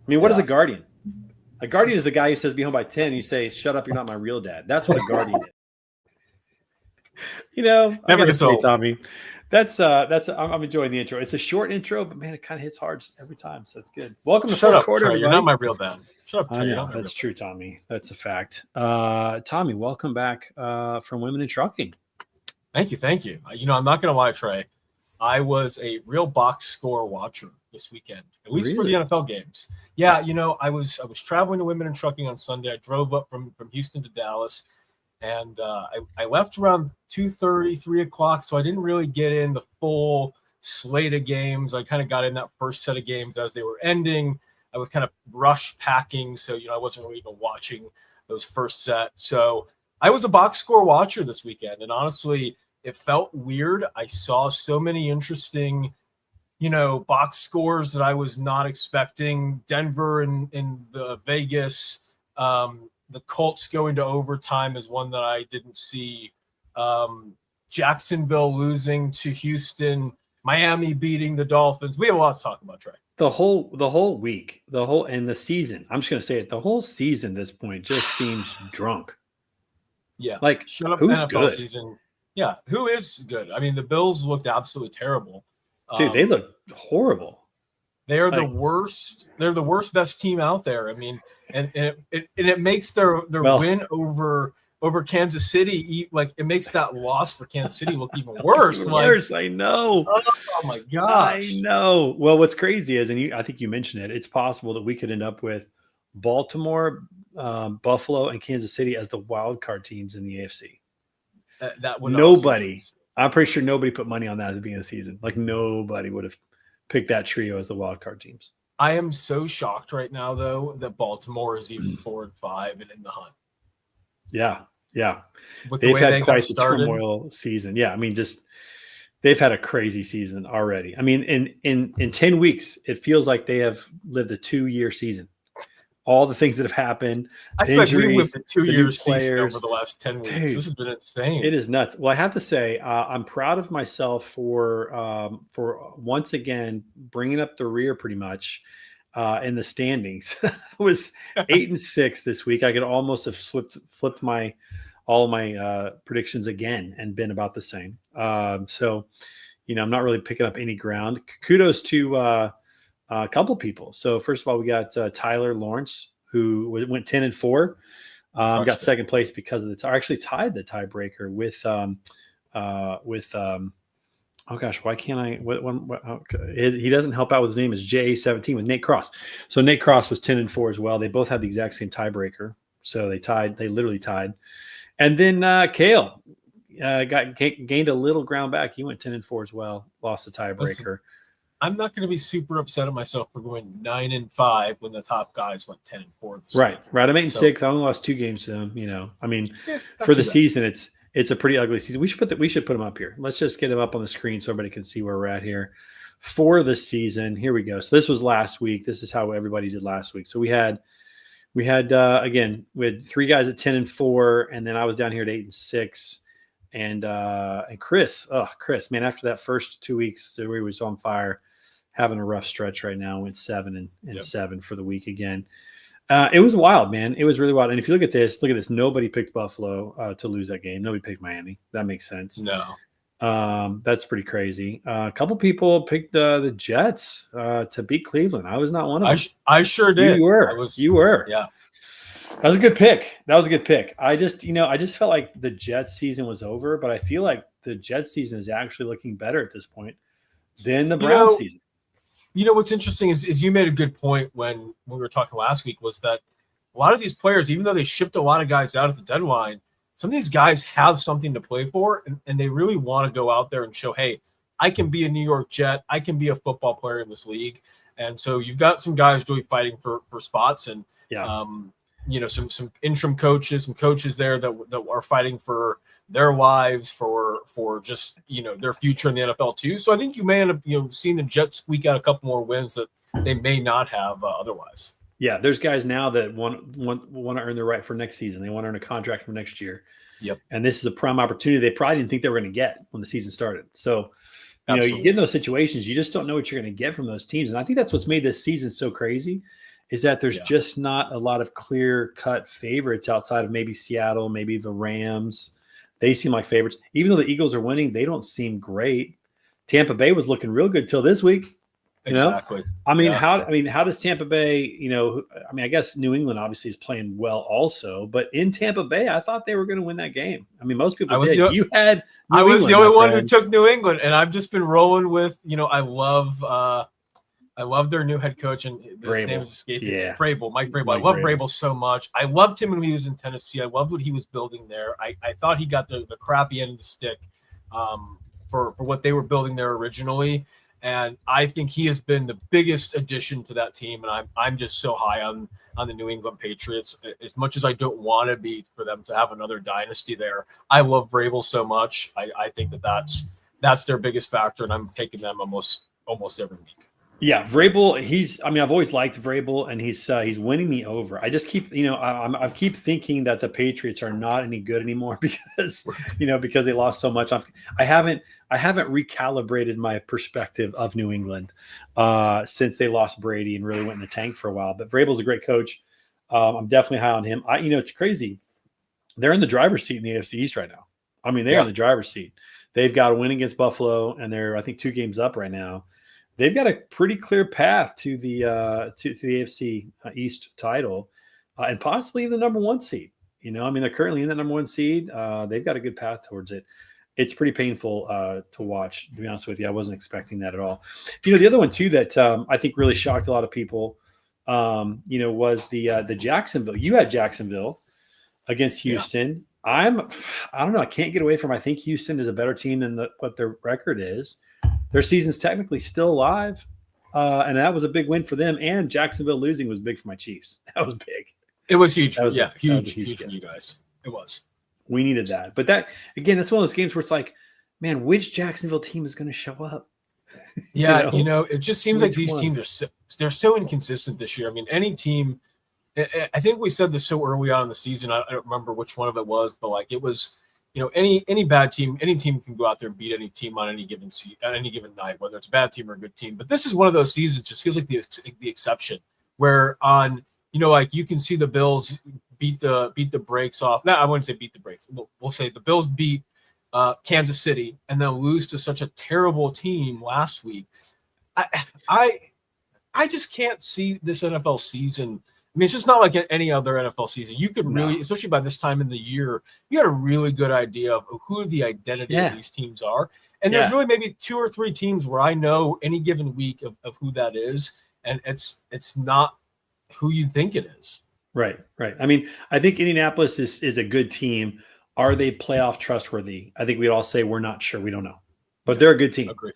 I mean, what is a guardian? A guardian is the guy who says be home by 10. You say, shut up, you're not my real dad. That's what a guardian is. I gotta say, Tommy, I'm enjoying the intro. It's a short intro, but man, it kind of hits hard every time. So it's good. Welcome to fourth quarter. Trey, you're not my real dad. Shut up, Trey. I know, that's true, Tommy. That's a fact. Tommy, welcome back from Women in Trucking. Thank you. I'm not going to lie, Trey. I was a real box score watcher this weekend, at least for the NFL games. Yeah, I was traveling to Women in Trucking on Sunday. I drove up from Houston to Dallas, and I left around 2:30, 3 o'clock, so I didn't really get in the full slate of games. I kind of got in that first set of games as they were ending. I was kind of rush packing, so I wasn't really even watching those first set. So I was a box score watcher this weekend, and honestly, it felt weird. I saw so many interesting, box scores that I was not expecting. Denver and the Vegas, the Colts going to overtime is one that I didn't see. Jacksonville losing to Houston, Miami beating the Dolphins. We have a lot to talk about, Trey. The whole week, and the season. I'm just going to say it. The whole season at this point just seems drunk. Yeah. Like, shut up, who's NFL good? Season. Yeah. Who is good? I mean, the Bills looked absolutely terrible. Dude, they look horrible. They are the worst. They're the worst best team out there. I mean, and it makes their win over Kansas City, it makes that loss for Kansas City look even worse. Worse, I know. Oh my gosh, I know. Well, what's crazy is, and I think you mentioned it, it's possible that we could end up with Baltimore, Buffalo, and Kansas City as the wild card teams in the AFC. That would nobody. I'm pretty sure nobody put money on that at the beginning of the season. Like, nobody would have picked that trio as the wild card teams. I am so shocked right now, though, that Baltimore is even 4-5 and in the hunt. Yeah. With they've had quite the turmoil season. Yeah, I mean, just they've had a crazy season already. I mean, in 10 weeks, it feels like they have lived a 2-year season. All the things that have happened. I feel like we've lived a 2-year season over the last 10 weeks. Dude, this has been insane. It is nuts. Well, I have to say, I'm proud of myself for once again bringing up the rear pretty much in the standings. I was 8-6 this week. I could almost have flipped all my predictions again and been about the same. So, I'm not really picking up any ground. Kudos to a couple people. So first of all, we got Tyler Lawrence, who went 10-4, got second place because of actually tied the tiebreaker with oh gosh, why can't I? He doesn't help out with his name. Is J17 with Nate Cross. So Nate Cross was 10-4 as well. They both had the exact same tiebreaker, so they tied. They literally tied. And then Kale gained a little ground back. He went 10-4 as well. Lost the tiebreaker. Listen, I'm not going to be super upset at myself for going 9-5 when the top guys went 10-4. Right. I'm 8-6. I only lost 2 games to them. I mean, for the season, it's a pretty ugly season. We should put them up here. Let's just get them up on the screen so everybody can see where we're at here for the season. Here we go. So this was last week. This is how everybody did last week. So we had 3 guys at 10-4, and then I was down here at 8-6. And Chris, man, after that first 2 weeks, he was on fire, having a rough stretch right now. Went 7-7 for the week again. It was wild, man. It was really wild. And if you look at this, nobody picked Buffalo to lose that game. Nobody picked Miami. That makes sense. No. That's pretty crazy. A couple people picked the Jets to beat Cleveland. I was not one of them. I sure did. You were. Yeah. That was a good pick. I just felt like the Jets season was over, but I feel like the Jets season is actually looking better at this point than the Browns season. What's interesting is you made a good point when we were talking last week, was that a lot of these players, even though they shipped a lot of guys out at the deadline, some of these guys have something to play for, and they really want to go out there and show, hey, I can be a New York Jet. I can be a football player in this league. And so you've got some guys really fighting for spots, and some interim coaches, some coaches there that are fighting for their lives, for just their future in the NFL too. So I think you may end up seeing the Jets squeak out a couple more wins that they may not have otherwise. Yeah, there's guys now that want to earn their right for next season. They want to earn a contract for next year. Yep. And this is a prime opportunity they probably didn't think they were going to get when the season started. So, you get in those situations, you just don't know what you're going to get from those teams. And I think that's what's made this season so crazy is that there's just not a lot of clear-cut favorites outside of maybe Seattle, maybe the Rams. They seem like favorites. Even though the Eagles are winning, they don't seem great. Tampa Bay was looking real good till this week. Exactly. I mean, how does Tampa Bay, I guess New England obviously is playing well also, but in Tampa Bay, I thought they were going to win that game. I mean, most people did. I was the only one who took New England, and I've just been rolling with, I love their new head coach, and his name is escaping. Yeah. Mike Vrabel. I love Vrabel so much. I loved him when he was in Tennessee. I loved what he was building there. I thought he got the crappy end of the stick for what they were building there originally. And I think he has been the biggest addition to that team. And I'm just so high on the New England Patriots. As much as I don't want to be for them to have another dynasty there, I love Vrabel so much. I think that's their biggest factor, and I'm taking them almost every week. Yeah, Vrabel. I've always liked Vrabel, and he's winning me over. I just keep, I keep thinking that the Patriots are not any good anymore because they lost so much. I haven't recalibrated my perspective of New England since they lost Brady and really went in the tank for a while. But Vrabel's a great coach. I'm definitely high on him. It's crazy. They're in the driver's seat in the AFC East right now. I mean, they're in the driver's seat. They've got a win against Buffalo, and they're, I think, 2 games up right now. They've got a pretty clear path to the AFC East title and possibly the number 1 seed. They're currently in the number 1 seed. They've got a good path towards it. It's pretty painful to watch, to be honest with you. I wasn't expecting that at all. The other one too that I think really shocked a lot of people, was the Jacksonville. You had Jacksonville against Houston. Yeah. I don't know. I can't get away from. I think Houston is a better team than what their record is. Their season's technically still alive, and that was a big win for them. And Jacksonville losing was big for my Chiefs. That was big. It was huge. Huge for you guys. It was. We needed that. But that, again, that's one of those games where it's like, man, which Jacksonville team is going to show up? Yeah, it just seems like these teams they're so inconsistent this year. I mean, any team, I think we said this so early on in the season. I don't remember which one of it was, but like it was, any bad team, any team can go out there and beat any team on any given night, whether it's a bad team or a good team. But this is one of those seasons. Just feels like the exception, where on you can see the Bills beat the brakes off. No, I wouldn't say beat the brakes. We'll say the Bills beat Kansas City and then lose to such a terrible team last week. I just can't see this NFL season. I mean, it's just not like any other NFL season. You could really, especially by this time in the year, you got a really good idea of who the identity of these teams are. And there's really maybe 2 or 3 teams where I know any given week of who that is, and it's not who you think it is. Right. I mean, I think Indianapolis is a good team. Are they playoff trustworthy? I think we'd all say we're not sure. We don't know. But they're a good team. Agree.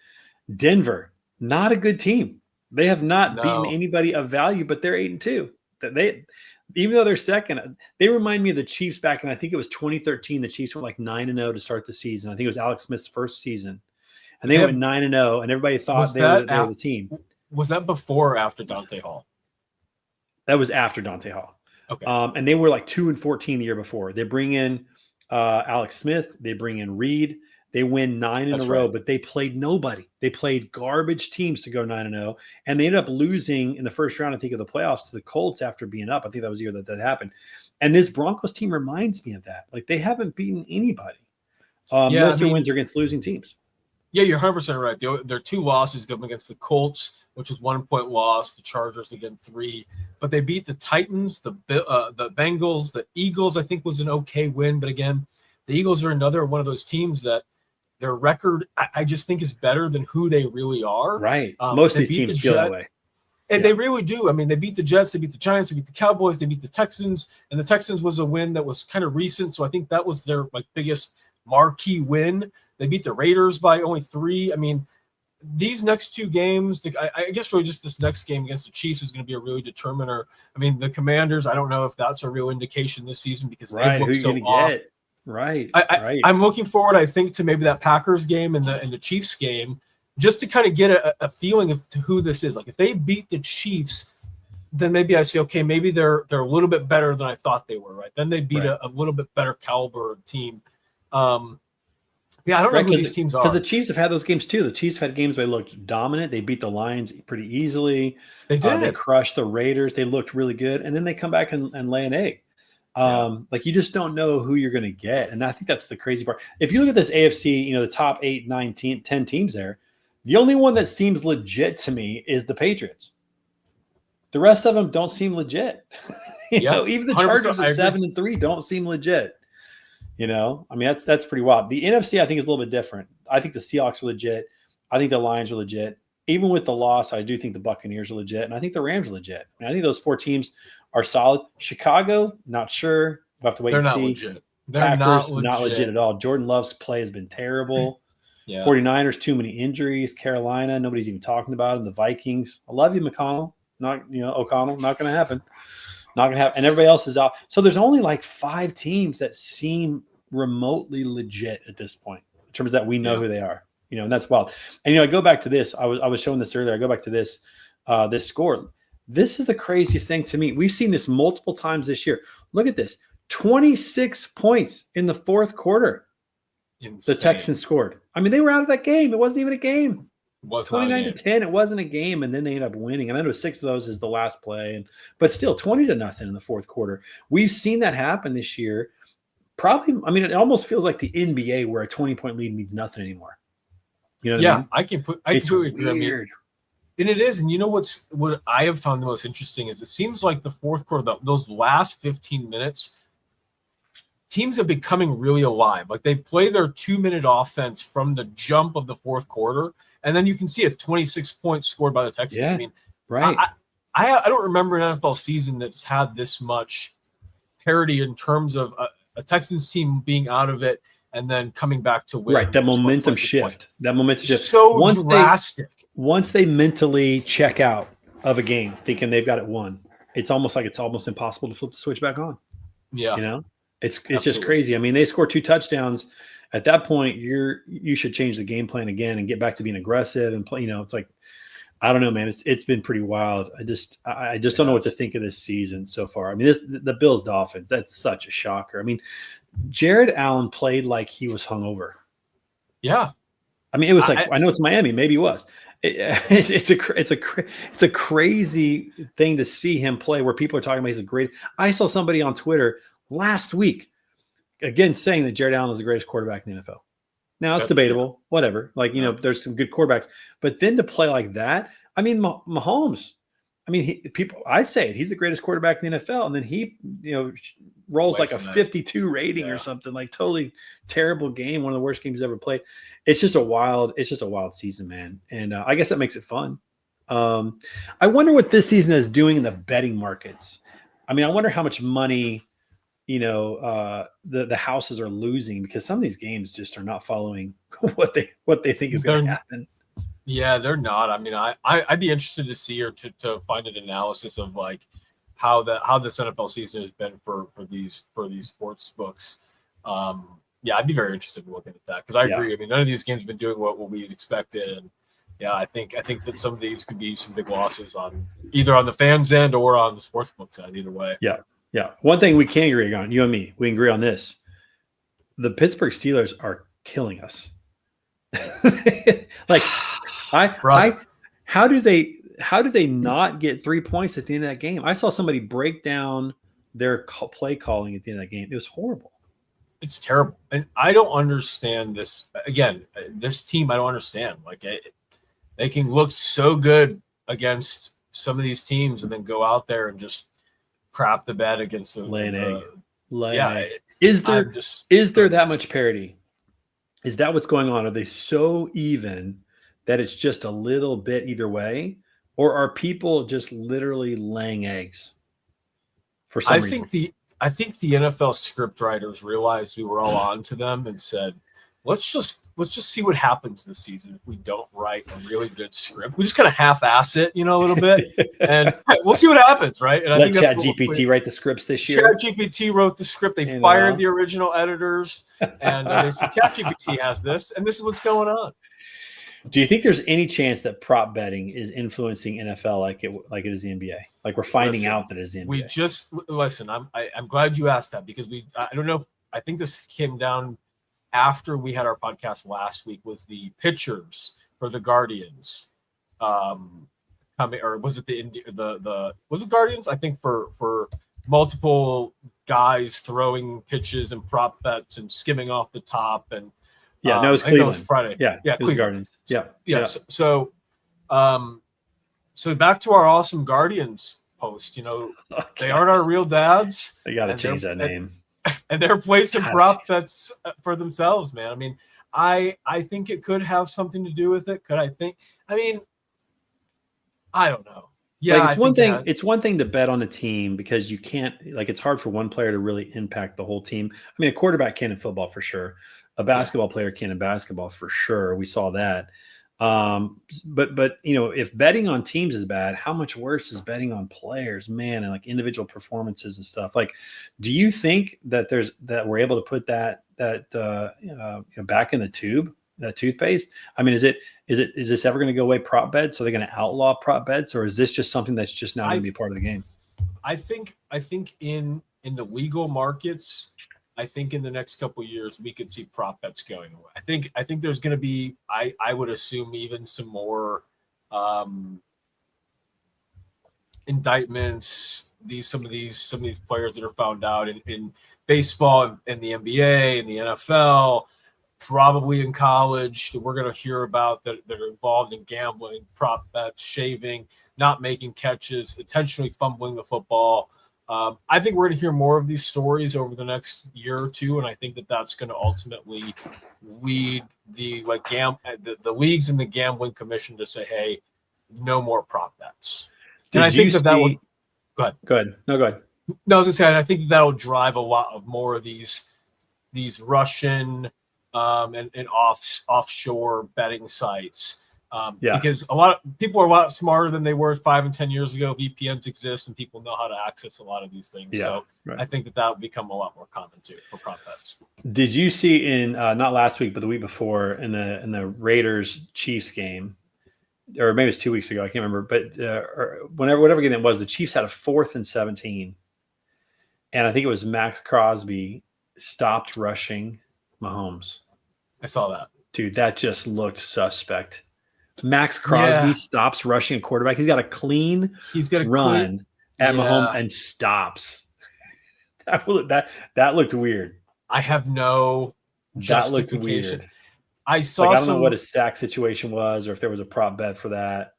Denver, not a good team. They have not beaten anybody of value, but they're 8-2. They, even though they're second, they remind me of the Chiefs back in, I think it was 2013. The Chiefs went like 9-0 to start the season. I think it was Alex Smith's first season. And they went 9-0, and everybody thought they were the team. Was that before or after Dante Hall? That was after Dante Hall. Okay. And they were like 2-14 the year before. They bring in Alex Smith. They bring in Reed. They win 9 in a row, but they played nobody. They played garbage teams to go 9-0, and they ended up losing in the first round, I think, of the playoffs to the Colts after being up. I think that was the year that happened. And this Broncos team reminds me of that. Like, they haven't beaten anybody. Most of their wins are against losing teams. Yeah, you're 100% right. Their 2 losses go against the Colts, which is 1-point loss. The Chargers again 3, but they beat the Titans, the Bengals, the Eagles. I think was an okay win, but again, the Eagles are another one of those teams that their record I just think is better than who they really are. Right. Most of these teams feel that way. And they really do. I mean, they beat the Jets, they beat the Giants, they beat the Cowboys, they beat the Texans, and the Texans was a win that was kind of recent, so I think that was their biggest marquee win. They beat the Raiders by only 3. I mean, these next 2 games, I guess really just this next game against the Chiefs is going to be a really determiner. I mean, the Commanders, I don't know if that's a real indication this season because they look so off. Right. I'm looking forward, I think, to maybe that Packers game and the Chiefs game, just to kind of get a feeling of who this is. Like, if they beat the Chiefs, then maybe I say, okay, maybe they're a little bit better than I thought they were. Right. Then they beat a little bit better caliber team. Yeah, I don't know who these teams are. Because the Chiefs have had those games too. The Chiefs had games where they looked dominant. They beat the Lions pretty easily. They did. They crushed the Raiders. They looked really good. And then they come back and lay an egg. Like you just don't know who you're going to get. And I think that's the crazy part. If you look at this AFC, the top 8, 9, 10 teams there, the only one that seems legit to me is the Patriots. The rest of them don't seem legit. Even the Chargers at 7-3 don't seem legit. I mean, that's pretty wild. The NFC, I think, is a little bit different. I think the Seahawks are legit. I think the Lions are legit. Even with the loss, I do think the Buccaneers are legit. And I think the Rams are legit. I think those 4 teams are solid. Chicago, not sure. We'll have to wait and see. Legit. They're Packers, not legit at all. Jordan Love's play has been terrible. 49ers, too many injuries. Carolina, nobody's even talking about them. The Vikings, I love you, McConnell. O'Connell, not going to happen. Not going to happen. And everybody else is out. So there's only like 5 teams that seem remotely legit at this point in terms of that we know who they are. And that's wild. And I go back to this. I was showing this earlier. I go back to this this score. This is the craziest thing to me. We've seen this multiple times this year. Look at this. 26 points in the fourth quarter. Insane. The Texans scored. I mean, they were out of that game. It wasn't even a game. It was 29-10. It wasn't a game, and then they ended up winning. And I know 6 of those is the last play, but still 20-0 in the fourth quarter. We've seen that happen this year. Probably, I mean, it almost feels like the NBA where a 20-point lead means nothing anymore. You know what I mean? I completely agree. Weird. And it is. And you know what I have found the most interesting is it seems like the fourth quarter, those last 15 minutes, teams are becoming really alive. Like they play their 2-minute offense from the jump of the fourth quarter, and then you can see a 26-point scored by the Texans. Yeah, I mean, right. I don't remember an NFL season that's had this much parity in terms of a Texans team being out of it and then coming back to win. Right, that momentum shift. That momentum shift. So drastic. Once they mentally check out of a game thinking they've got it won, it's almost impossible to flip the switch back on. Yeah. It's just crazy. I mean, they score 2 touchdowns. At that point, you should change the game plan again and get back to being aggressive and play. It's like, I don't know, man. It's been pretty wild. I just don't know what to think of this season so far. I mean, the Bills Dolphins, that's such a shocker. I mean, Jared Allen played like he was hungover. Yeah. I mean, it was like I know it's Miami, maybe it was. It's a crazy thing to see him play where people are talking about he's a great. I saw somebody on Twitter last week again saying that Jared Allen is the greatest quarterback in the NFL. Now it's debatable, whatever. Like there's some good quarterbacks, but then to play like that, I mean, Mahomes. I mean, I say it. He's the greatest quarterback in the NFL, and then he, rolls like a 52 rating or something. Like totally terrible game, one of the worst games he's ever played. It's just a wild season, man. And I guess that makes it fun. I wonder what this season is doing in the betting markets. I mean, I wonder how much money, the houses are losing because some of these games just are not following what they think is going to happen. Yeah, they're not. I mean, I'd be interested to see or to find an analysis of like how this NFL season has been for these sports books. I'd be very interested in looking at that because I agree. I mean, none of these games have been doing what we expected, and I think that some of these could be some big losses on either on the fans' end or on the sportsbook side. Either way. Yeah. One thing we can agree on, you and me, we agree on this: the Pittsburgh Steelers are killing us. Like, how do they not get 3 points at the end of that game? I saw somebody break down their play calling at the end of that game. It was horrible. It's terrible, and I don't understand this. Again, this team, I don't understand. Like, they can look so good against some of these teams, and then go out there and just crap the bed against the lay an egg. Yeah. Is there that much parity? Is that what's going on? Are they so even that it's just a little bit either way? Or are people just literally laying eggs for some reason? I think the NFL script writers realized we were all on to them and said, let's just see what happens this season if we don't write a really good script. We just kind of half-ass it, a little bit, and we'll see what happens, right? And let ChatGPT write the scripts this year. ChatGPT wrote the script. They fired the original editors, and they said ChatGPT has this, and this is what's going on. Do you think there's any chance that prop betting is influencing NFL like it is the NBA? Like we're finding out that it is the NBA. We just listen. I'm glad you asked that because I don't know. I think this came down after we had our podcast last week was the pitchers for the Guardians coming, or was it was it Guardians? I think for multiple guys throwing pitches and prop bets and skimming off the top, and it was Cleveland. It was Friday. Yeah, it was Guardians. Yeah. So back to our awesome Guardians post. They aren't our real dads. They got to change that name. And they're placing prop bets for themselves, man. I mean, I think it could have something to do with it. I don't know. Yeah, it's one thing to bet on a team because you can't, it's hard for one player to really impact the whole team. I mean, a quarterback can in football for sure. A basketball player can in basketball for sure. We saw that. But if betting on teams is bad, how much worse is betting on players, man, and individual performances and stuff? Do you think that we're able to put that back in the tube, that toothpaste? I mean, is this ever going to go away, prop bets? Are they going to outlaw prop bets, or is this just something that's just not going to be part of the game? I think in the legal markets, I think in the next couple of years we could see prop bets going away. I think there's going to be, I would assume, even some more indictments. Some of these players that are found out in baseball and the NBA and the NFL, probably in college, that we're going to hear about that are involved in gambling, prop bets, shaving, not making catches, intentionally fumbling the football. I think we're going to hear more of these stories over the next year or two, and I think that's going to ultimately lead the leagues and the gambling commission to say, "Hey, no more prop bets." And I think that would go ahead. No, go ahead. No, I was going to say, I think that will drive a lot of more of these Russian and offshore betting sites. Because a lot of people are a lot smarter than they were 5 and 10 years ago. VPNs exist, and people know how to access a lot of these things. Yeah, so right. I think that will become a lot more common too for prop bets. Did you see in not last week, but the week before in the Raiders Chiefs game, or maybe it's 2 weeks ago, I can't remember, but or whatever game it was, the Chiefs had a 4th and 17, and I think it was Max Crosby stopped rushing Mahomes. I saw that, dude. That just looked suspect. Max Crosby stops rushing a quarterback. He's got a clean run at Mahomes and stops. That looked weird. I have no justification. That looked weird. I saw I don't know what a sack situation was, or if there was a prop bet for that.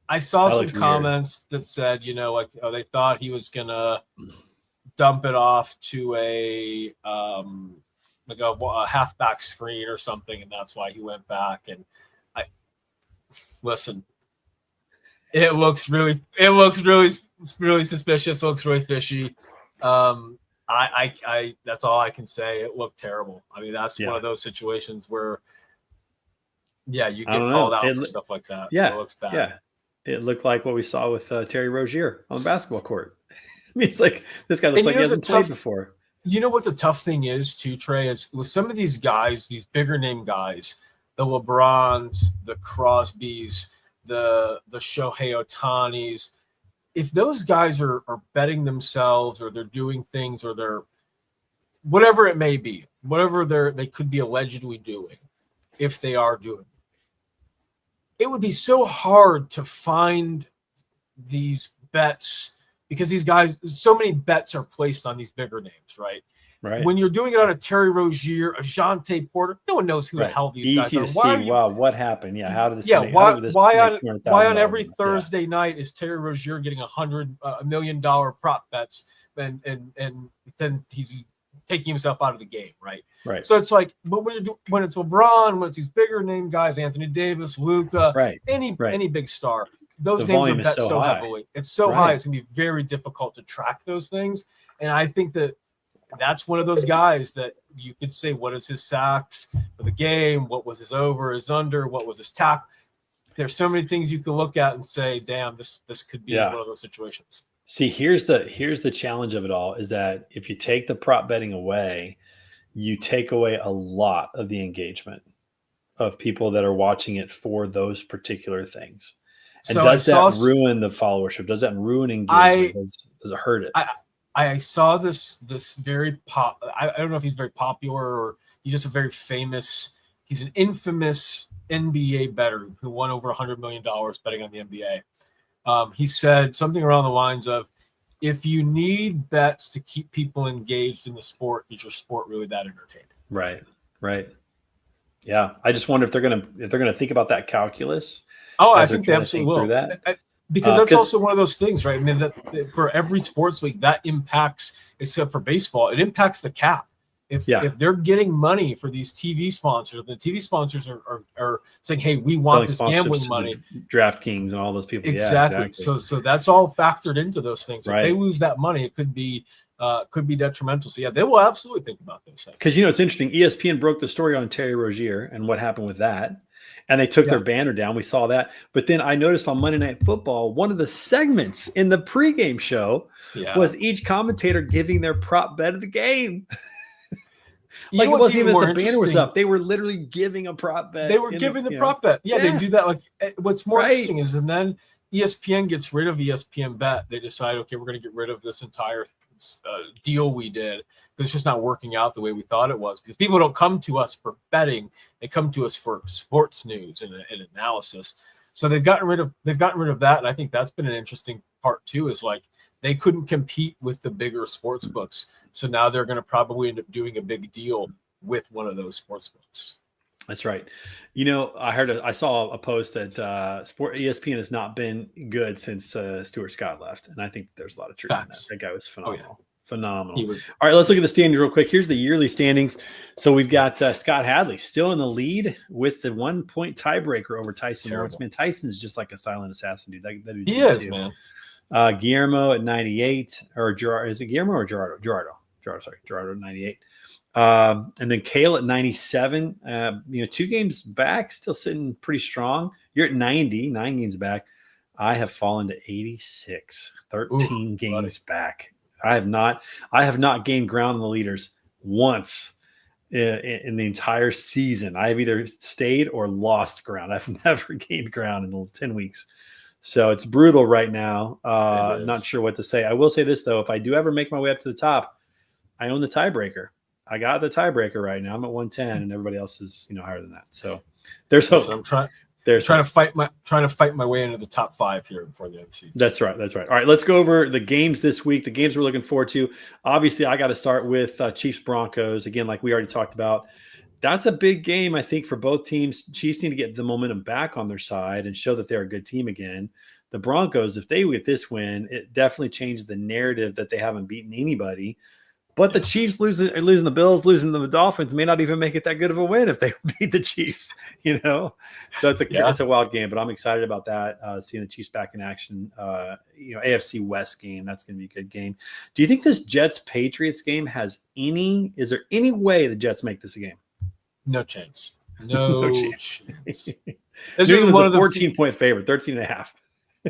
I saw some comments that said, they thought he was gonna dump it off to a halfback screen or something, and that's why he went back. And listen, it looks really suspicious. It looks really fishy. I that's all I can say. It looked terrible. I mean, that's one of those situations where, you get called out for stuff like that. Yeah, it looks bad. Yeah, it looked like what we saw with Terry Rozier on the basketball court. I mean, it's like this guy looks like he hasn't played before. You know what the tough thing is too, Trey, is with some of these guys, these bigger name guys, the LeBrons, the Crosbys, the Shohei Ohtanis, if those guys are betting themselves, or they're doing things, or they're whatever it may be, whatever they could be allegedly doing, if they are doing, it would be so hard to find these bets, because these guys, so many bets are placed on these bigger names, right? Right. When you're doing it on a Terry Rozier, a Jonte Porter, no one knows who the hell these guys are. Wow, what happened? Yeah, how did this? Why on every Thursday night is Terry Rozier getting $100 million prop bets, and then he's taking himself out of the game, right? Right. So it's like, but when it's LeBron, when it's these bigger name guys, Anthony Davis, Luka, any big star, those names are bet so heavily. It's so high, it's gonna be very difficult to track those things. And I think that's one of those guys that you could say, what is his sacks for the game? What was his over, his under? What was his tackle? There's so many things you can look at and say, damn, this could be one of those situations. See, here's the challenge of it all, is that if you take the prop betting away, you take away a lot of the engagement of people that are watching it for those particular things. And so does that ruin the followership? Does that ruin engagement? Does it hurt it? I saw this very I don't know if he's very popular, or He's just a very famous. He's an infamous NBA bettor who won over $100 million betting on the NBA. He said something around the lines of, if you need bets to keep people engaged in the sport, is your sport really that entertaining? Right. Yeah. I just wonder if they're gonna think about that calculus. Oh, I think they absolutely will. That. Because that's also one of those things, right? I mean, that for every sports league, that impacts, except for baseball, it impacts the cap. If they're getting money for these TV sponsors, the TV sponsors are saying, "Hey, we want this gambling money." DraftKings and all those people. Exactly. Yeah, exactly. So that's all factored into those things. Right. If they lose that money, it could be detrimental. So they will absolutely think about those things. Because it's interesting. ESPN broke the story on Terry Rozier and what happened with that, and they took their banner down. We saw that, but then I noticed on Monday Night Football, one of the segments in the pregame show was each commentator giving their prop bet of the game. Like, it wasn't even the banner was up. They were literally giving a prop bet. They were giving the prop bet. Yeah, they do that. Like, what's more interesting is, and then ESPN gets rid of ESPN Bet. They decide, okay, we're going to get rid of this entire deal we did because it's just not working out the way we thought it was. Because people don't come to us for betting; they come to us for sports news and analysis. So they've gotten rid of that, and I think that's been an interesting part too. Is like, they couldn't compete with the bigger sports books. So now they're going to probably end up doing a big deal with one of those sports books. That's right. I saw a post that ESPN has not been good since Stuart Scott left. And I think there's a lot of truth in that. That guy was phenomenal. Phenomenal. All right, let's look at the standings real quick. Here's the yearly standings. So we've got Scott Hadley still in the lead with the 1 point tiebreaker over Tyson Lawrence. Man, Tyson's just like a silent assassin, dude. That dude is, man. Guillermo at 98, or Gerardo. Is it Guillermo or Gerardo? Gerardo 98. And then Kale at 97. 2 games back, still sitting pretty strong. You're at 90, 9 games back. I have fallen to 86, 13 games back. I have not gained ground on the leaders once in the entire season. I have either stayed or lost ground. I've never gained ground in the 10 weeks. So it's brutal right now. Not sure what to say. I will say this, though. If I do ever make my way up to the top, I own the tiebreaker. I got the tiebreaker right now. I'm at 110, and everybody else is higher than that. So there's hope. So I'm trying to fight my way into the top 5 here before the end of the season. That's right. All right, let's go over the games this week. The games we're looking forward to. Obviously, I got to start with Chiefs Broncos again, like we already talked about. That's a big game, I think, for both teams. Chiefs need to get the momentum back on their side and show that they're a good team again. The Broncos, if they get this win, it definitely changes the narrative that they haven't beaten anybody. But the Chiefs losing the Bills, losing the Dolphins may not even make it that good of a win if they beat the Chiefs, So it's a wild game, but I'm excited about that, seeing the Chiefs back in action. AFC West game, that's going to be a good game. Do you think this Jets-Patriots game is there any way the Jets make this a game? No chance. No chance. This is one of the 14-point favorite, 13.5.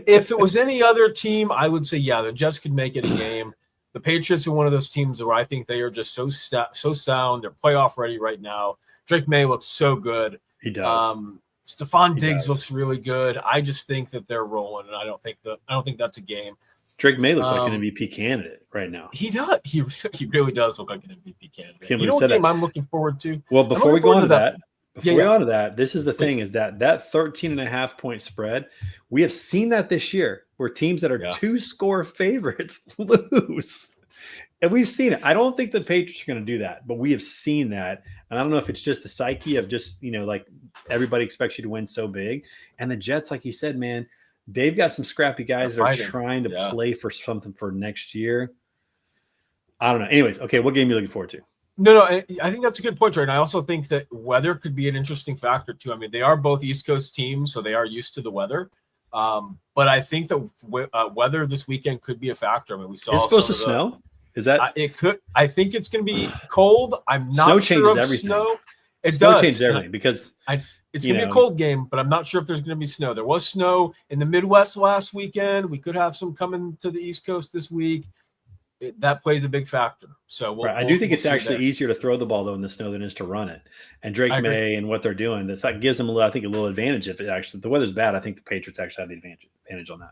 If it was any other team, I would say, the Jets could make it a game. The Patriots are one of those teams where I think they are just so sound. They're playoff ready right now. Drake May looks so good. He does. Stephon Diggs looks really good. I just think that they're rolling, and I don't think that's a game. Drake May looks like an MVP candidate right now. He does. He really does look like an MVP candidate. You know what game I'm looking forward to? Well, before we go on to that, this is the thing, is that 13.5-point spread, we have seen that this year where teams that are 2-score favorites lose. And we've seen it. I don't think the Patriots are going to do that, but we have seen that. And I don't know if it's just the psyche of just, like everybody expects you to win so big. And the Jets, like you said, man, they've got some scrappy guys that are trying to play for something for next year. I don't know. Anyways, okay, what game are you looking forward to? No, I think that's a good point, Trey. And I also think that weather could be an interesting factor, too. I mean, they are both East Coast teams, so they are used to the weather. But I think that weather this weekend could be a factor. I mean, we saw it's supposed to snow. Is that it? Could. I think it's going to be cold. I'm not snow sure changes of everything. Snow. Snow changes everything because it's going to be a cold game, but I'm not sure if there's going to be snow. There was snow in the Midwest last weekend. We could have some coming to the East Coast this week. That plays a big factor. So I do think it's actually easier to throw the ball though in the snow than it is to run it. And Drake May and what they're doing, that gives them a little advantage. If the weather's bad, I think the Patriots actually have the advantage on that.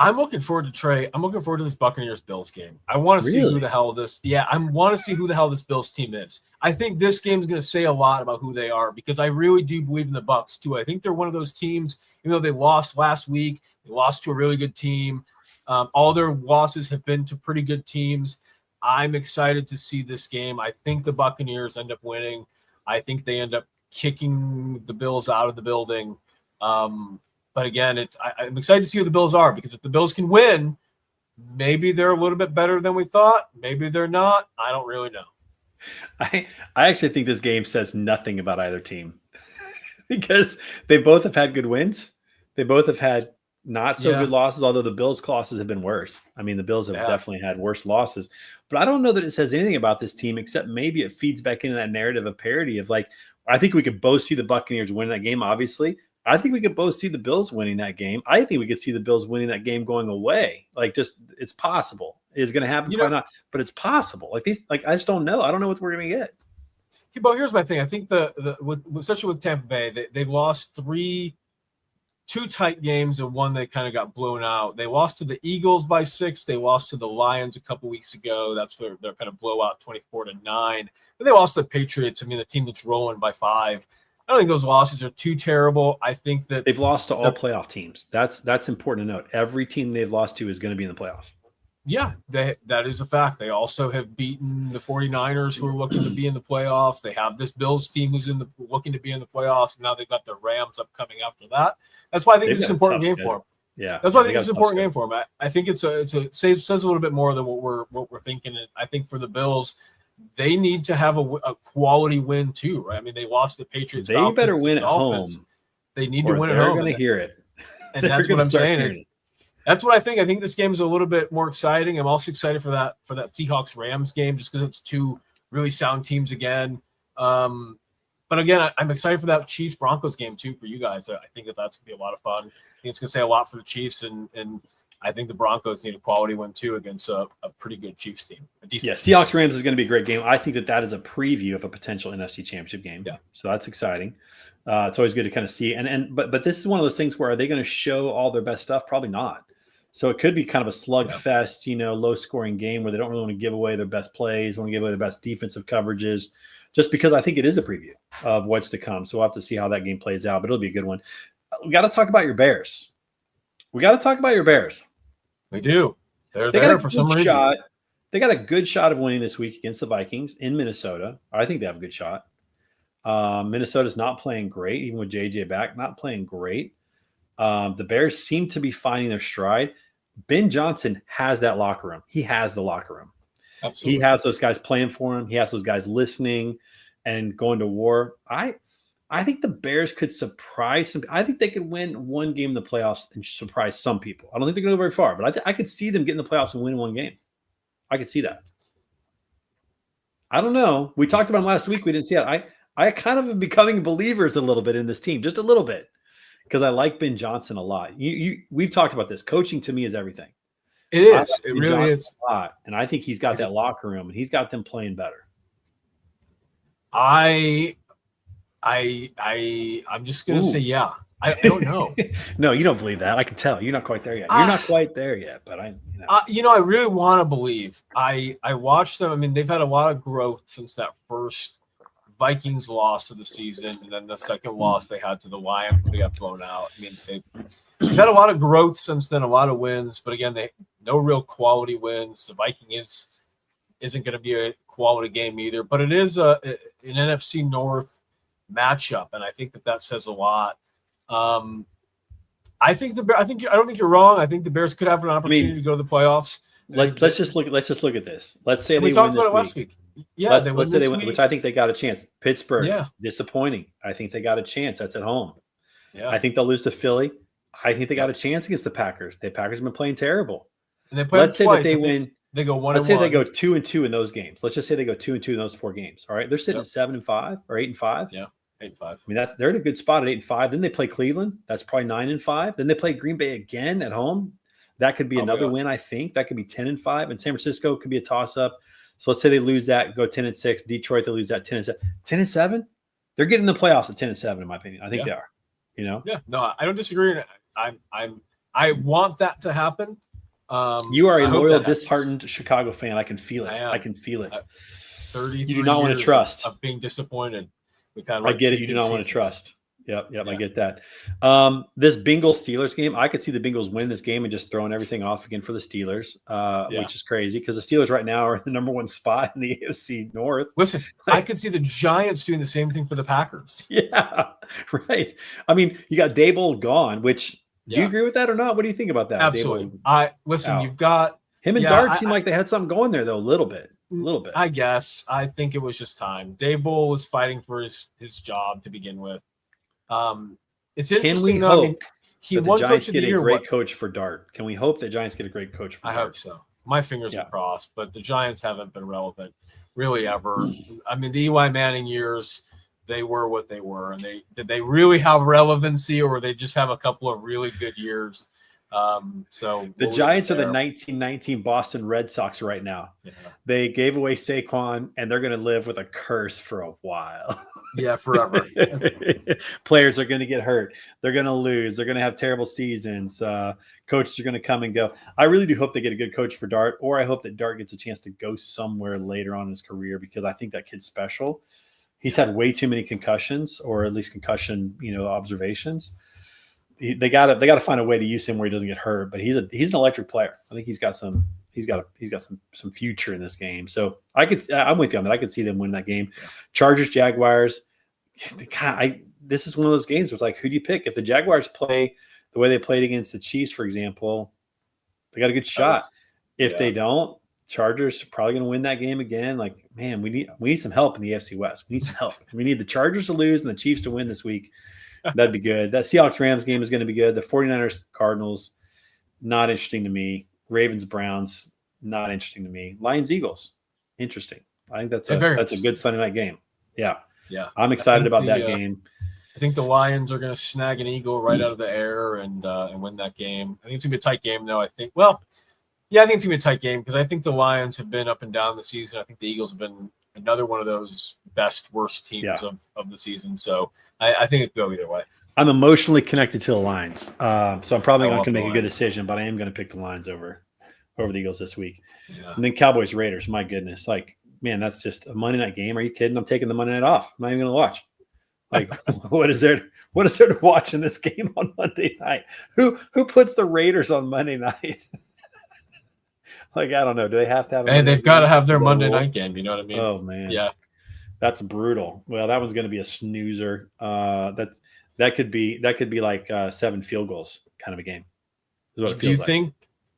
I'm looking forward to Trey. I'm looking forward to this Buccaneers Bills game. I want to see who the hell this. Yeah, I want to see who the hell this Bills team is. I think this game is going to say a lot about who they are because I really do believe in the Bucs too. I think they're one of those teams. Even though they lost last week, they lost to a really good team. All their losses have been to pretty good teams. I'm excited to see this game. I think the Buccaneers end up winning. I think they end up kicking the Bills out of the building. But again, I'm excited to see who the Bills are because if the Bills can win, maybe they're a little bit better than we thought. Maybe they're not. I don't really know. I actually think this game says nothing about either team because they both have had good wins. They both have had not so good losses, although the Bills' losses have been worse. I mean, the Bills have definitely had worse losses. But I don't know that it says anything about this team except maybe it feeds back into that narrative of parity of like, I think we could both see the Buccaneers win that game, obviously. I think we could both see the Bills winning that game. I think we could see the Bills winning that game going away. Like, just it's possible. Is it going to happen? Probably not, but it's possible. Like I just don't know. I don't know what we're going to get. But here's my thing. I think especially with Tampa Bay, they've lost two tight games and one they kind of got blown out. They lost to the Eagles by 6. They lost to the Lions a couple weeks ago. That's their kind of blowout 24-9. And they lost to the Patriots. I mean, the team that's rolling by 5. I don't think those losses are too terrible. I think that they've lost to all playoff teams. That's important to note. Every team they've lost to is going to be in the playoffs. Yeah, that is a fact. They also have beaten the 49ers who are looking to be in the playoffs. They have this Bills team who's looking to be in the playoffs. Now they've got the Rams upcoming after that. That's why I think this is an important game for them. Yeah, that's why I think it's an important game for them. I think it says a little bit more than what we're thinking. And I think for the Bills, they need to have a quality win too, right? I mean, they lost the Patriots. They better win at home. They need to win at home. They're going to hear it, and that's what I'm saying. That's what I think. I think this game is a little bit more exciting. I'm also excited for that Seahawks Rams game just because it's two really sound teams again. But again, I'm excited for that Chiefs Broncos game too for you guys. I think that's gonna be a lot of fun. I think it's gonna say a lot for the Chiefs, and I think the Broncos need a quality win too against a pretty good Chiefs team. Seahawks Rams is going to be a great game. I think that is a preview of a potential NFC Championship game. Yeah, so that's exciting. It's always good to kind of see. But this is one of those things where are they going to show all their best stuff? Probably not. So it could be kind of a slugfest, low scoring game where they don't really want to give away their best plays, want to give away their best defensive coverages, just because I think it is a preview of what's to come. So we'll have to see how that game plays out, but it'll be a good one. We got to talk about your Bears. We got do. They're there for some reason. They got a good shot of winning this week against the Vikings in Minnesota. I think they have a good shot. Minnesota's not playing great, even with JJ back, not playing great. The Bears seem to be finding their stride. Ben Johnson has that locker room. He has the locker room. Absolutely. He has those guys playing for him. He has those guys listening and going to war. I think the Bears could surprise some. I think they could win one game in the playoffs and surprise some people. I don't think they're going to go very far, but I could see them get in the playoffs and win one game. I could see that. I don't know. We talked about them last week. We didn't see it. I kind of am becoming believers a little bit in this team, just a little bit, because I like Ben Johnson a lot. We've talked about this. Coaching to me is everything. It is. It really is. A lot, and I think he's got that locker room, and he's got them playing better. I'm just gonna say yeah. I don't know. No, you don't believe that. I can tell. You're not quite there yet. You're not quite there yet, but I really want to believe. I watched them. I mean, they've had a lot of growth since that first Vikings loss of the season, and then the second loss they had to the Lions, they got blown out. I mean, they've had a lot of growth since then, a lot of wins, but again, no real quality wins. The Vikings isn't going to be a quality game either, but it is an NFC North matchup, and I think that says a lot. I don't think you're wrong. I think the Bears could have an opportunity to go to the playoffs. Let's just look at this. Let's say we talked about it last week. Yeah, let's say they win, which I think they got a chance. Pittsburgh, disappointing. I think they got a chance. That's at home. Yeah, I think they'll lose to Philly. I think they got a chance against the Packers. The Packers have been playing terrible. And they play let's say twice. that they win. They go 1-1. Let's say they go 2-2 in those games. Let's just say they go 2-2 in those 4 games. All right, they're sitting at 7-5 or 8-5. Yeah, 8-5. I mean, they're in a good spot at 8-5. Then they play Cleveland. That's probably 9-5. Then they play Green Bay again at home. That could be another win. I think that could be 10-5. And San Francisco could be a toss-up. So let's say they lose that, go 10-6. Detroit, they lose that 10-7. 10-7. They're getting the playoffs at 10-7, in my opinion. I think they are. Yeah. No, I don't disagree. I'm I want that to happen. You are a loyal, disheartened Chicago fan. I can feel it. I can feel it. 33 you do not want to trust of being disappointed. We've had I get it. You do not want to trust. Yep. Yeah. I get that. This Bengals-Steelers game, I could see the Bengals win this game and just throwing everything off again for the Steelers, which is crazy because the Steelers right now are in the number 1 spot in the AFC North. Listen, I could see the Giants doing the same thing for the Packers. Yeah, right. I mean, you got Dable gone, which do you agree with that or not? What do you think about that? Absolutely. You've got him and Dart seemed like they had something going there though, a little bit. I guess. I think it was just time. Dable was fighting for his job to begin with. It's interesting. Can we hope he that the Giants get a great coach for Dart? Can we hope that Giants get a great coach for Dart? I hope so. My fingers are crossed, but the Giants haven't been relevant really ever. I mean, the Eli Manning years, they were what they were, and did they really have relevancy, or they just have a couple of really good years? So the Giants are the 1919 Boston Red Sox right now. Yeah. They gave away Saquon, and they're going to live with a curse for a while. Yeah, forever. Players are going to get hurt. They're going to lose. They're going to have terrible seasons. Coaches are going to come and go. I really do hope they get a good coach for Dart, or I hope that Dart gets a chance to go somewhere later on in his career because I think that kid's special. He's had way too many concussions, or at least concussion, observations. They got to find a way to use him where he doesn't get hurt. But he's an electric player. I think he's got some future in this game. So I'm with you on that. I could see them win that game. Yeah. Chargers, Jaguars. This is one of those games where it's like, who do you pick? If the Jaguars play the way they played against the Chiefs, for example, they got a good shot. If they don't, Chargers are probably going to win that game again. Like, man, we need some help in the AFC West. We need some help. We need the Chargers to lose and the Chiefs to win this week. That'd be good. That Seahawks-Rams game is going to be good. The 49ers-Cardinals, not interesting to me. Ravens-Browns, not interesting to me. Lions-Eagles, interesting. I think that's a good Sunday night game. Yeah. I'm excited about that game. I think the Lions are going to snag an eagle right out of the air and win that game. I think it's going to be a tight game, though. I think it's going to be a tight game because I think the Lions have been up and down the season. I think the Eagles have been another one of those worst teams of the season. So I think it could go either way. I'm emotionally connected to the Lions. So I'm probably not going to make a good decision, but I am going to pick the Lions over the Eagles this week. Yeah. And then Cowboys Raiders, my goodness. Like, man, that's just a Monday night game. Are you kidding? I'm taking the Monday night off. I'm not even going to watch. Like, what is there to watch in this game on Monday night? Who puts the Raiders on Monday night? Like, I don't know. Do they have to have? And they've got to have their Monday night game. You know what I mean? Oh man, yeah, that's brutal. Well, that one's going to be a snoozer. That could be like 7 field goals kind of a game. Is what it feels like. Think?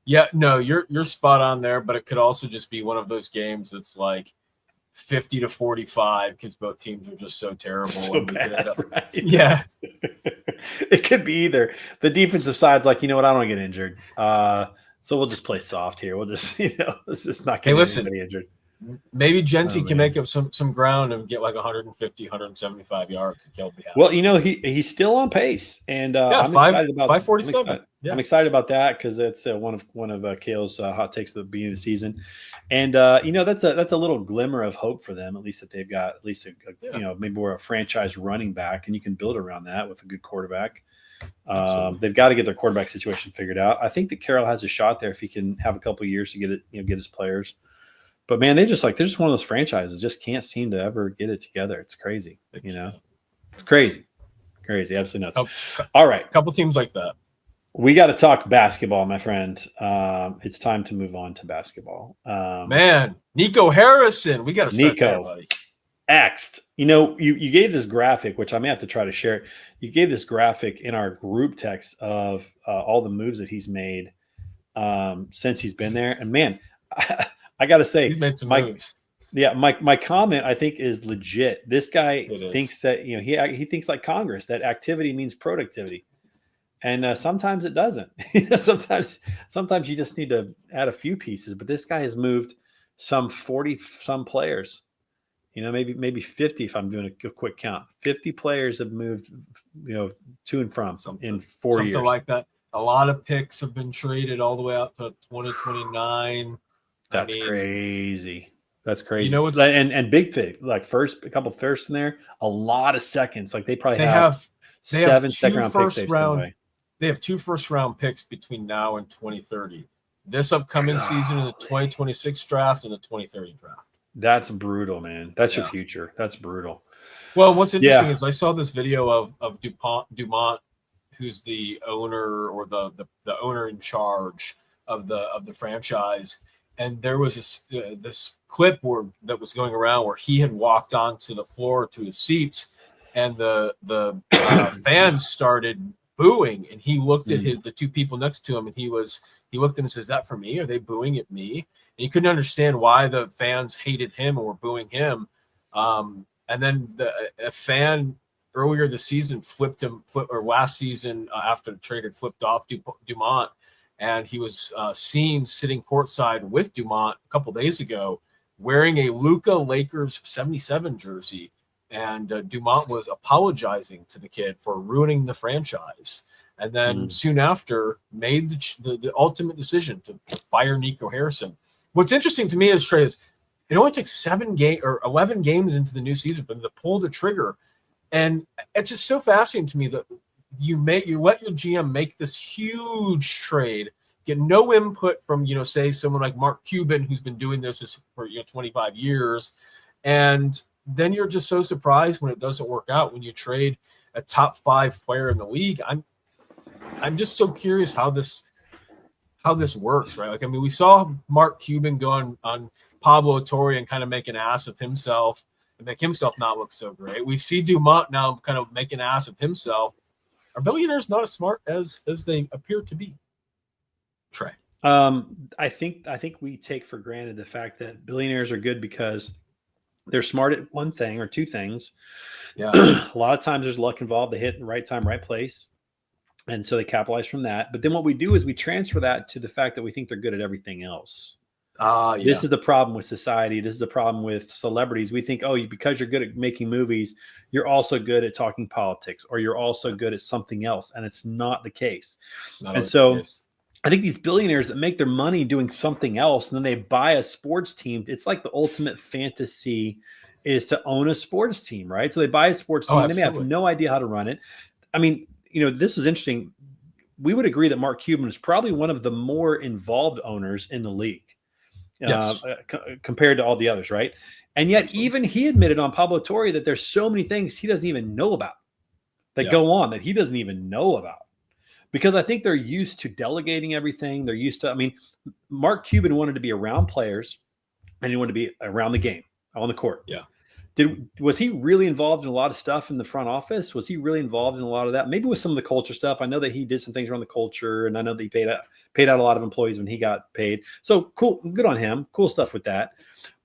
Yeah, no, you're spot on there. But it could also just be one of those games that's like 50-45 because both teams are just so terrible. So bad, right? Yeah, it could be either. The defensive side's like, you know what, I don't get injured. So we'll just play soft here. We'll just, let's just not get anybody injured. Maybe Genty can make up some ground and get like 150, 175 yards. And be happy. Well, he's still on pace, and I'm excited about 547. I'm excited about that because that's one of Kale's hot takes at the beginning of the season, and that's a little glimmer of hope for them. At least that they've got maybe we're a franchise running back, and you can build around that with a good quarterback. They've got to get their quarterback situation figured out. I think that Carroll has a shot there if he can have a couple of years to get it, get his players. But man, they're just one of those franchises just can't seem to ever get it together. It's crazy, It's crazy, absolutely nuts. All right, a couple teams like that. We got to talk basketball, my friend. It's time to move on to basketball. Man, Nico Harrison, we got to start there, buddy. Axed. You gave this graphic, which I may have to try to share it. You gave this graphic in our group text of all the moves that he's made since he's been there. And man, I got to say, he's made some moves. Yeah, my comment I think is legit. This guy thinks that he thinks like Congress that activity means productivity, and sometimes it doesn't. sometimes you just need to add a few pieces. But this guy has moved some 40 some players. Maybe 50 if I'm doing a quick count. 50 players have moved, to and from in 4 years. Something like that. A lot of picks have been traded all the way out to 2029. That's crazy. That's crazy. And big pick, like a couple firsts in there, a lot of seconds. Like they probably have 7 second round picks. they have 2 first-round picks between now and 2030. This upcoming season in the 2026 draft and the 2030 draft. That's brutal, man. That's your future. That's brutal. Well, what's interesting is I saw this video of Dumont, who's the owner or the owner in charge of the franchise, and there was this clip that was going around where he had walked onto the floor to his seats, and the fans started booing, and he looked at the 2 people next to him, and he looked at them and says, "Is that for me? Are they booing at me?" And he couldn't understand why the fans hated him or were booing him. And then a fan earlier this season last season after the trade had flipped off Dumont, and he was seen sitting courtside with Dumont a couple days ago wearing a Luka Lakers 77 jersey. And Dumont was apologizing to the kid for ruining the franchise. And then soon after made the ultimate decision to fire Nico Harrison. What's interesting to me is, Trey, is it only took 11 games into the new season for them to pull the trigger. And it's just so fascinating to me that you let your GM make this huge trade, get no input from, say someone like Mark Cuban, who's been doing this for 25 years. And then you're just so surprised when it doesn't work out, when you trade a top 5 player in the league. I'm just so curious how this works, right? Like, I mean, we saw Mark Cuban go on Pablo Torre and kind of make an ass of himself and make himself not look so great. We see Dumont now kind of make an ass of himself. Are billionaires not as smart as they appear to be? Trey. I think we take for granted the fact that billionaires are good because they're smart at one thing or 2 things. Yeah. A lot of times there's luck involved. They hit in the right time, right place. And so they capitalize from that. But then what we do is we transfer that to the fact that we think they're good at everything else. This is the problem with society. This is the problem with celebrities. We think, because you're good at making movies, you're also good at talking politics, or you're also good at something else. And it's not the case. And so I think these billionaires that make their money doing something else, and then they buy a sports team. It's like the ultimate fantasy is to own a sports team, right? So they buy a sports team. They may have no idea how to run it. I mean, this was interesting. We would agree that Mark Cuban is probably one of the more involved owners in the league compared to all the others, right? And yet even he admitted on Pablo Torre that there's so many things he doesn't even know about that go on that he doesn't even know about. Because I think they're used to delegating everything. They're used to, Mark Cuban wanted to be around players and he wanted to be around the game, on the court. Yeah. Was he really involved in a lot of stuff in the front office? Was he really involved in a lot of that? Maybe with some of the culture stuff. I know that he did some things around the culture, and I know that he paid out a lot of employees when he got paid. So cool, good on him. Cool stuff with that.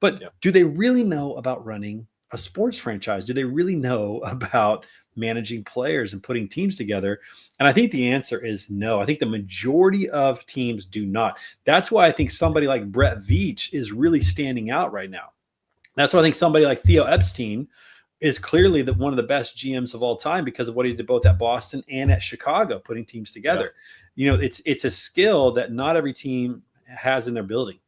But do they really know about running a sports franchise? Do they really know about managing players and putting teams together? And I think the answer is no. I think the majority of teams do not. That's why I think somebody like Brett Veach is really standing out right now. That's why I think somebody like Theo Epstein is clearly one of the best GMs of all time because of what he did both at Boston and at Chicago, putting teams together. It's a skill that not every team has in their building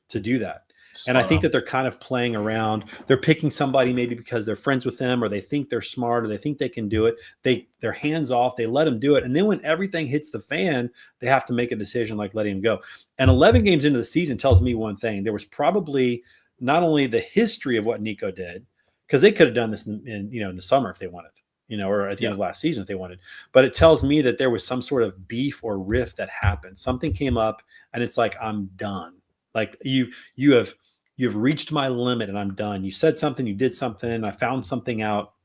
to do that. And I think that they're kind of playing around. They're picking somebody maybe because they're friends with them, or they think they're smart, or they think they can do it. They're hands off. They let them do it. And then when everything hits the fan, they have to make a decision like letting him go. And 11 games into the season tells me one thing. There was probably not only the history of what Nico did, because they could have done this in the summer if they wanted, or at the end of last season if they wanted. But it tells me that there was some sort of beef or rift that happened. Something came up, and it's like, I'm done. Like you have reached my limit, and I'm done. You said something, you did something, I found something out,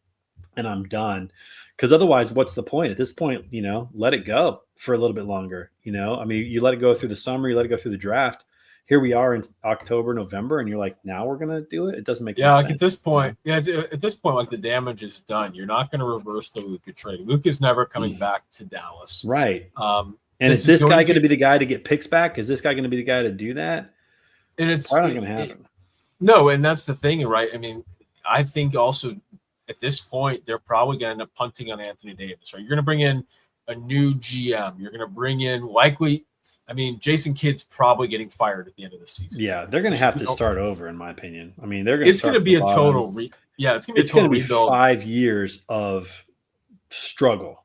and I'm done. Because otherwise, what's the point? At this point, let it go for a little bit longer. You let it go through the summer, you let it go through the draft. Here we are in October, November, and you're like, now we're going to do it? It doesn't make any sense. At this point, like the damage is done. You're not going to reverse the Luka trade. Luka's never coming back to Dallas. Right. And is this guy going to be the guy to get picks back? Is this guy going to be the guy to do that? And it's probably not going to happen. No, and that's the thing, right? I mean, I think also at this point, they're probably going to end up punting on Anthony Davis, right? You're going to bring in a new GM. You're going to bring in Jason Kidd's probably getting fired at the end of the season. Yeah, they're going to have to start over, in my opinion. It's going to be a total. It's going to be 5 years of struggle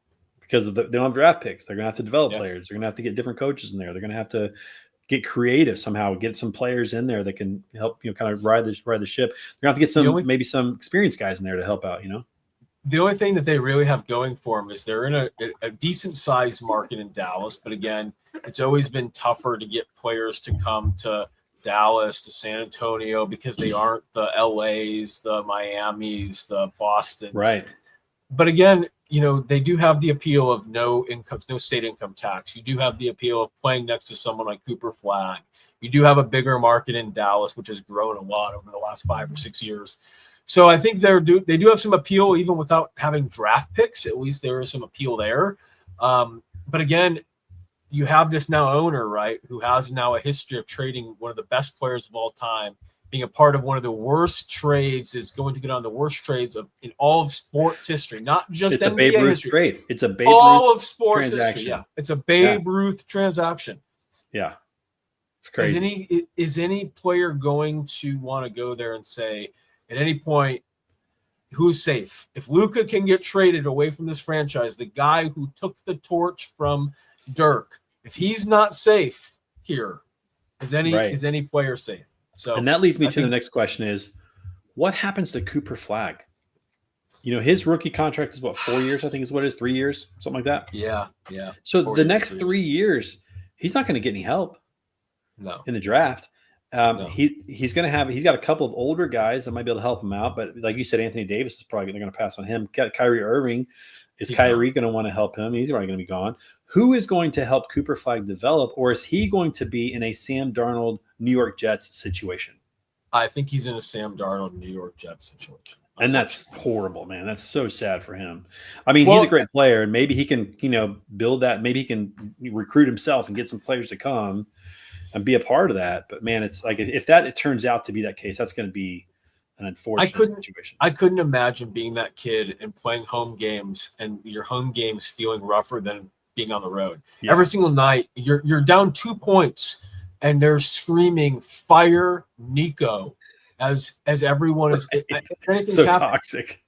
because they don't have draft picks. They're going to have to develop players. They're going to have to get different coaches in there. They're going to have to get creative somehow, get some players in there that can help, kind of ride the ship. They're going to have to get maybe some experienced guys in there to help out, The only thing that they really have going for them is they're in a decent sized market in Dallas. But again, it's always been tougher to get players to come to Dallas, to San Antonio, because they aren't the LAs, the Miamis, the Bostons. Right. But again, they do have the appeal of no state income tax. You do have the appeal of playing next to someone like Cooper Flagg. You do have a bigger market in Dallas, which has grown a lot over the last 5 or 6 years. So I think they do have some appeal even without having draft picks. At least there is some appeal there. But again, you have this now owner, right, who has now a history of trading one of the best players of all time, being a part of one of the worst trades, is going to get on the worst trades in all of sports history, not just it's NBA a Babe Ruth history. trade. It's a Babe all Ruth of sports transaction. history. Yeah, it's a Babe Ruth transaction. Yeah, it's crazy. Is any player going to want to go there and say at any point, who's safe? If Luka can get traded away from this franchise, the guy who took the torch from Dirk, if he's not safe here, is any player safe? So, and that leads me to the next question: is what happens to Cooper Flagg? His rookie contract is 4 years? I think is what it is, 3 years, something like that. Yeah. So the next 3 years, he's not going to get any help. No. In the draft. No. He's got a couple of older guys that might be able to help him out, but like you said, Anthony Davis is probably going to pass on him. Kyrie Irving, Kyrie going to want to help him? He's already going to be gone. Who is going to help Cooper Flagg develop, or is he going to be in a Sam Darnold New York Jets situation? I think he's in a Sam Darnold New York Jets situation. And that's horrible, man. That's so sad for him. I mean, he's a great player, and maybe he can, build that. Maybe he can recruit himself and get some players to come and be a part of that. But man, it's like if it turns out to be that case, that's going to be an unfortunate situation. I couldn't imagine being that kid and playing home games, and your home games feeling rougher than being on the road. Yeah. Every single night, you're down 2 points, and they're screaming "Fire Nico" as everyone is so toxic.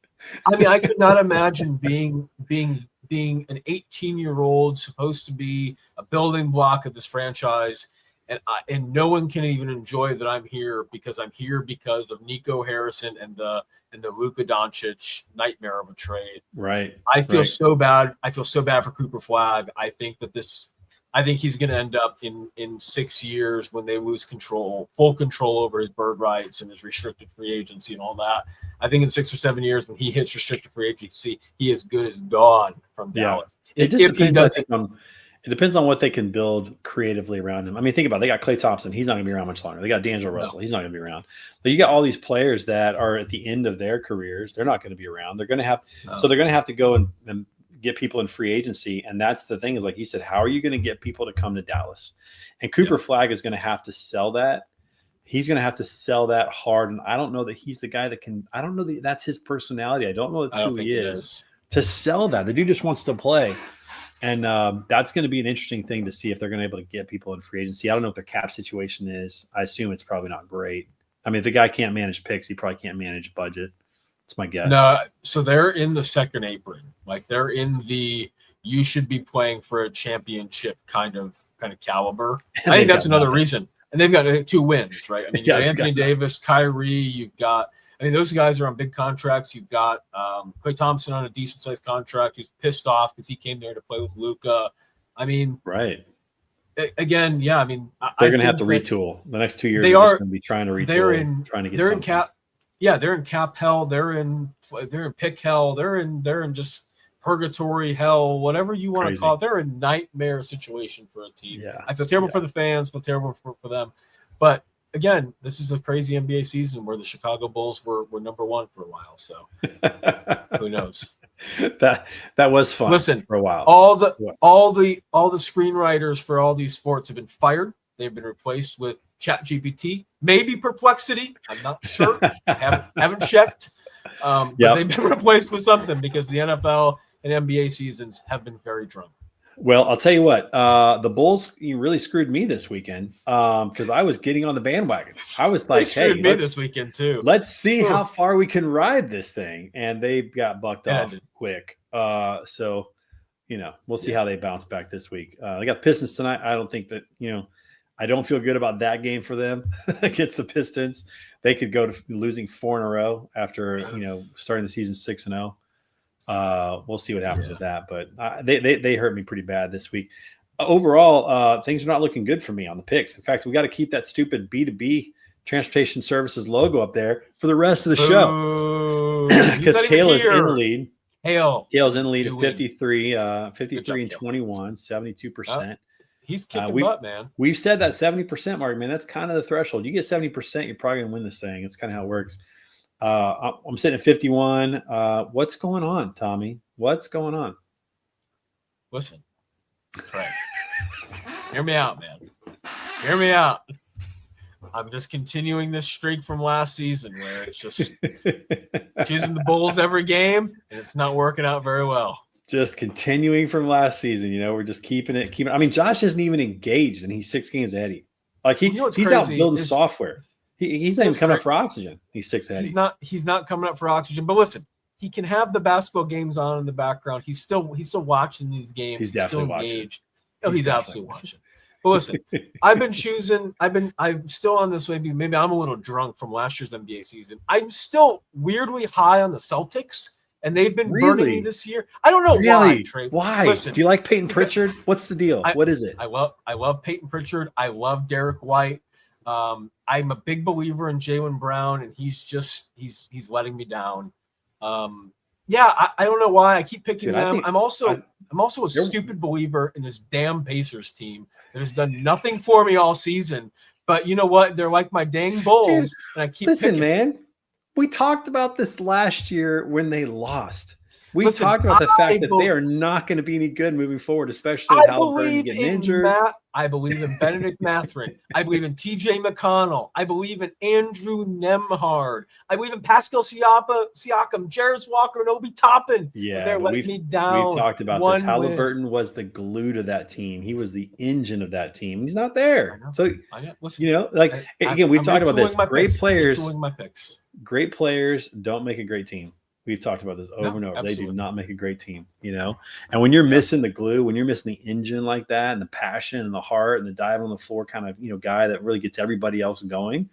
I mean, I could not imagine being an 18-year-old supposed to be a building block of this franchise. And no one can even enjoy that I'm here because of Nico Harrison and the Luka Doncic nightmare of a trade. Right. I feel so bad. I feel so bad for Cooper Flagg. I think he's going to end up in 6 years when they lose full control over his bird rights and his restricted free agency and all that. I think in 6 or 7 years when he hits restricted free agency, he is good as gone from Dallas. It just depends. It depends on what they can build creatively around him. I mean, think about it. They got Klay Thompson. He's not going to be around much longer. They got D'Angelo Russell. He's not going to be around. But you got all these players that are at the end of their careers. They're not going to be around. They're going to have so they're going to have to go and get people in free agency. And that's the thing is, like you said, how are you going to get people to come to Dallas? And Cooper Flagg is going to have to sell that. He's going to have to sell that hard. And I don't know that he's the guy that can – I don't know that that's his personality. I don't know that's who he is to sell that. The dude just wants to play. And that's going to be an interesting thing to see if they're going to be able to get people in free agency. I don't know what their cap situation is. I assume it's probably not great. I mean, if the guy can't manage picks, he probably can't manage budget. That's my guess. No, so they're in the second apron. Like they're in the you should be playing for a championship kind of caliber. I think that's another reason. And they've got 2 wins, right? I mean, you got Anthony Davis, Kyrie. You've got. I mean, those guys are on big contracts. You've got Klay Thompson on a decent-sized contract who's pissed off because he came there to play with Luka. I mean, right. Again, yeah. I mean, they're going to have to retool. The next 2 years, they're just going to be trying to retool, trying to get. They're in cap. Yeah, they're in cap hell. They're in pick hell. They're in just purgatory hell. Whatever you want to call it. They're a nightmare situation for a team. Yeah. I feel terrible for the fans. Feel terrible for them, but. Again, this is a crazy NBA season where the Chicago Bulls were number 1 for a while. So who knows? That was fun. Listen, for a while. All the screenwriters for all these sports have been fired. They've been replaced with ChatGPT, maybe Perplexity. I'm not sure. I haven't checked. But they've been replaced with something because the NFL and NBA seasons have been very drunk. Well, I'll tell you what, the Bulls really screwed me this weekend because I was getting on the bandwagon. I was like, they screwed me this weekend too. Let's see how far we can ride this thing. And they got bucked off quick. So, we'll see how they bounce back this week. They got the Pistons tonight. I don't think that, I don't feel good about that game for them against the Pistons. They could go to losing 4 in a row after, starting the season 6-0. We'll see what happens with that, but they hurt me pretty bad this week. Overall, things are not looking good for me on the picks. In fact, we got to keep that stupid B2B Transportation Services logo up there for the rest of the show because Kayla's in the lead. Kale's in the lead at 53 and 21, 72%. He's kicking butt, man. We've said that 70% mark, man. That's kind of the threshold. You get 70%, you're probably going to win this thing. It's kind of how it works. I'm sitting at 51. What's going on, Tommy? What's going on? Listen, Trey, hear me out, man. Hear me out. I'm just continuing this streak from last season where it's just choosing the Bulls every game, and it's not working out very well. Just continuing from last season, we're just keeping it. I mean, Josh isn't even engaged, and he's 6 games ahead of you. Like he's out building software. He's not even coming up for oxygen. He's 6 ahead. He's not coming up for oxygen. But listen, he can have the basketball games on in the background. He's still watching these games. He's definitely still engaged. Oh, he's absolutely watching. But listen, I'm still on this way. Maybe I'm a little drunk from last year's NBA season. I'm still weirdly high on the Celtics, and they've been burning me this year. I don't know why, Trey. Why? Listen, do you like Peyton Pritchard? What's the deal? What is it? I love Peyton Pritchard. I love Derek White. I'm a big believer in Jaylen Brown, and he's letting me down. I don't know why I keep picking them. I'm also a stupid believer in this damn Pacers team that has done nothing for me all season. But you know what? They're like my dang Bulls, and I keep picking. Man. We talked about this last year when they lost. We talked about the fact that they are not going to be any good moving forward, especially with Halliburton getting injured. I believe in Benedict Mathurin. I believe in TJ McConnell. I believe in Andrew Nembhard. I believe in Pascal Siakam, Jarris Walker, and Obi Toppin. Yeah, they're letting me down. We talked about this. Halliburton was the glue to that team. He was the engine of that team. He's not there. So, listen, we talked about this. Great players don't make a great team. We've talked about this over and over. Absolutely. They do not make a great team, And when you're missing the glue, when you're missing the engine like that, and the passion and the heart and the dive on the floor kind of, guy that really gets everybody else going,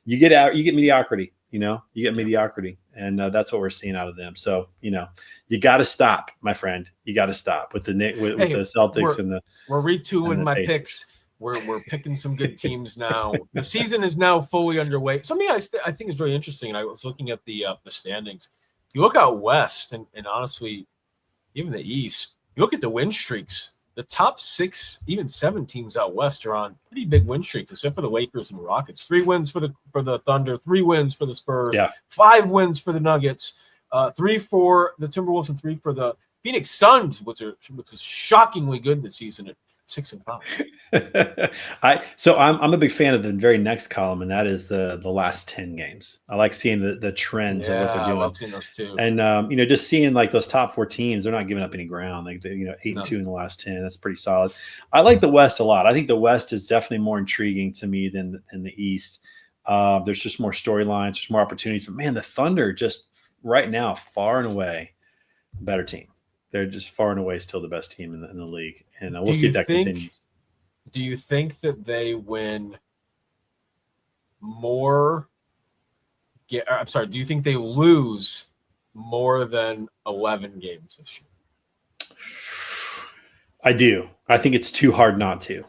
you get mediocrity. You get mediocrity, and that's what we're seeing out of them. So, you got to stop, my friend. You got to stop with the Celtics we're retooling my picks. We're picking some good teams now. The season is now fully underway. Something I think is really interesting, and I was looking at the standings. You look out west, and honestly, even the East, you look at the win streaks. The top 6, even 7 teams out west are on pretty big win streaks, except for the Lakers and the Rockets. 3 wins for the Thunder, 3 wins for the Spurs, 5 wins for the Nuggets, 3 for the Timberwolves, and 3 for the Phoenix Suns, which is shockingly good this season at 6-5. I'm a big fan of the very next column, and that is the last 10 games. I like seeing the trends of what they're doing. I love seeing those too. And just seeing like those top 4 teams, they're not giving up any ground. Like 8-2 in the last 10. That's pretty solid. I like the West a lot. I think the West is definitely more intriguing to me than the East. There's just more storylines, there's more opportunities. But man, the Thunder just right now, far and away, better team. They're just far and away still the best team in the league, and we'll see if that continues. Do you think that they win more? Do you think they lose more than 11 games this year? I do. I think it's too hard not to.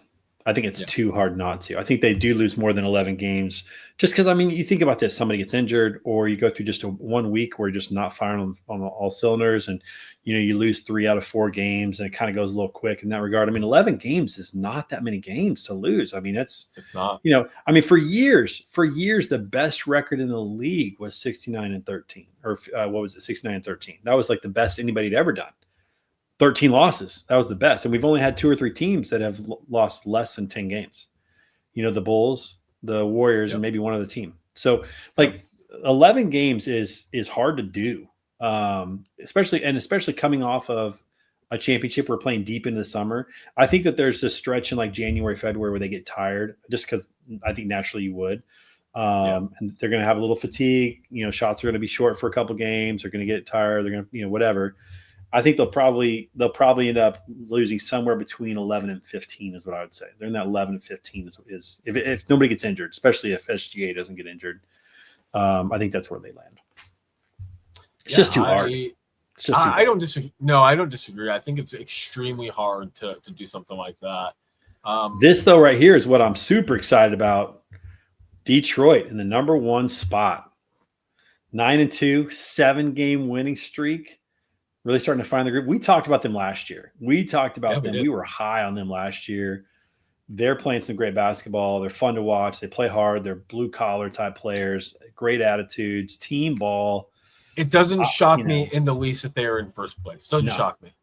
I think they do lose more than 11 games just because, you think about this, somebody gets injured or you go through just 1 week where you're just not firing on all cylinders and, you lose 3 out of 4 games and it kind of goes a little quick in that regard. 11 games is not that many games to lose. It's not. For years, the best record in the league was 69-13 or what was it, 69-13. That was like the best anybody had ever done. 13 losses. That was the best. And we've only had 2 or 3 teams that have lost less than 10 games. The Bulls, the Warriors, and maybe one other team. So 11 games is hard to do. Especially coming off of a championship. We're playing deep into the summer. I think that there's this stretch in like January, February where they get tired just because I think naturally you would. And they're going to have a little fatigue. Shots are going to be short for a couple games. They're going to get tired. They're going to, whatever. I think they'll probably end up losing somewhere between 11 and 15 is what I would say. They're in that 11 and 15 is if nobody gets injured, especially if SGA doesn't get injured. I think that's where they land. It's just too hard. It's just too hard. I don't disagree. No, I don't disagree. I think it's extremely hard to do something like that. This though right here is what I'm super excited about. Detroit in the number 1 spot, 9-2, 7-game winning streak. Really starting to find the group. We talked about them last year. We talked about them. We were high on them last year. They're playing some great basketball. They're fun to watch. They play hard. They're blue collar type players, great attitudes, team ball. It doesn't shock me in the least that they are in first place. It doesn't shock me.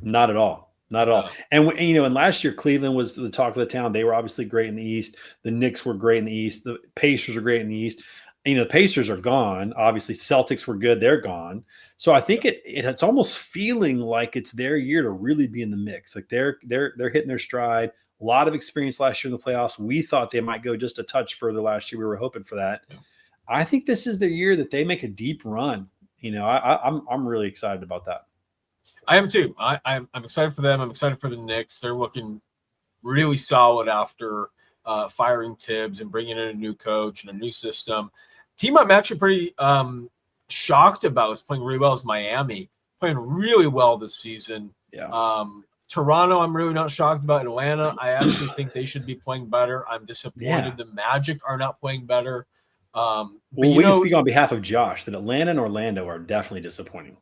Not at all. Not at all. And and last year Cleveland was the talk of the town. They were obviously great in the East. The Knicks were great in the East. The Pacers are great in the East. The Pacers are gone. Obviously, Celtics were good. They're gone. So I think it's almost feeling like it's their year to really be in the mix. Like they're hitting their stride. A lot of experience last year in the playoffs. We thought they might go just a touch further last year. We were hoping for that. Yeah. I think this is their year that they make a deep run. I'm really excited about that. I am too. I'm excited for them. I'm excited for the Knicks. They're looking really solid after firing Tibbs and bringing in a new coach and a new system. Team I'm actually pretty shocked about is playing really well is Miami, playing really well this season. Yeah. Toronto, I'm really not shocked about. Atlanta, I actually think they should be playing better. I'm disappointed the Magic are not playing better. Well, we can speak on behalf of Josh that Atlanta and Orlando are definitely disappointing.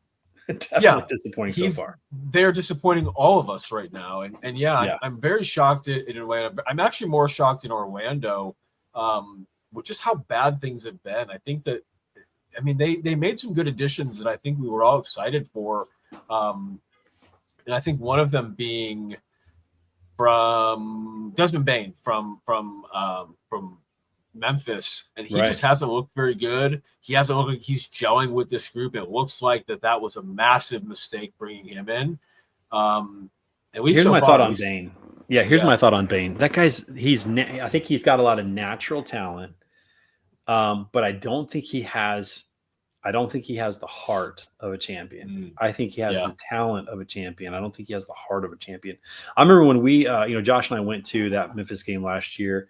Disappointing so far. They're disappointing all of us right now. And I'm very shocked in Atlanta. I'm actually more shocked in Orlando with just how bad things have been. I think that, they made some good additions that I think we were all excited for. And I think one of them being from Desmond Bane from Memphis, and he just hasn't looked very good. He hasn't looked like he's gelling with this group. It looks like that was a massive mistake bringing him in. At least here's my thought on Bane. Yeah, here's my thought on Bane. That guy's I think he's got a lot of natural talent, but I don't think he has the heart of a champion. I think he has the talent of a champion. I don't think he has the heart of a champion. I remember when we, Josh and I went to that Memphis game last year.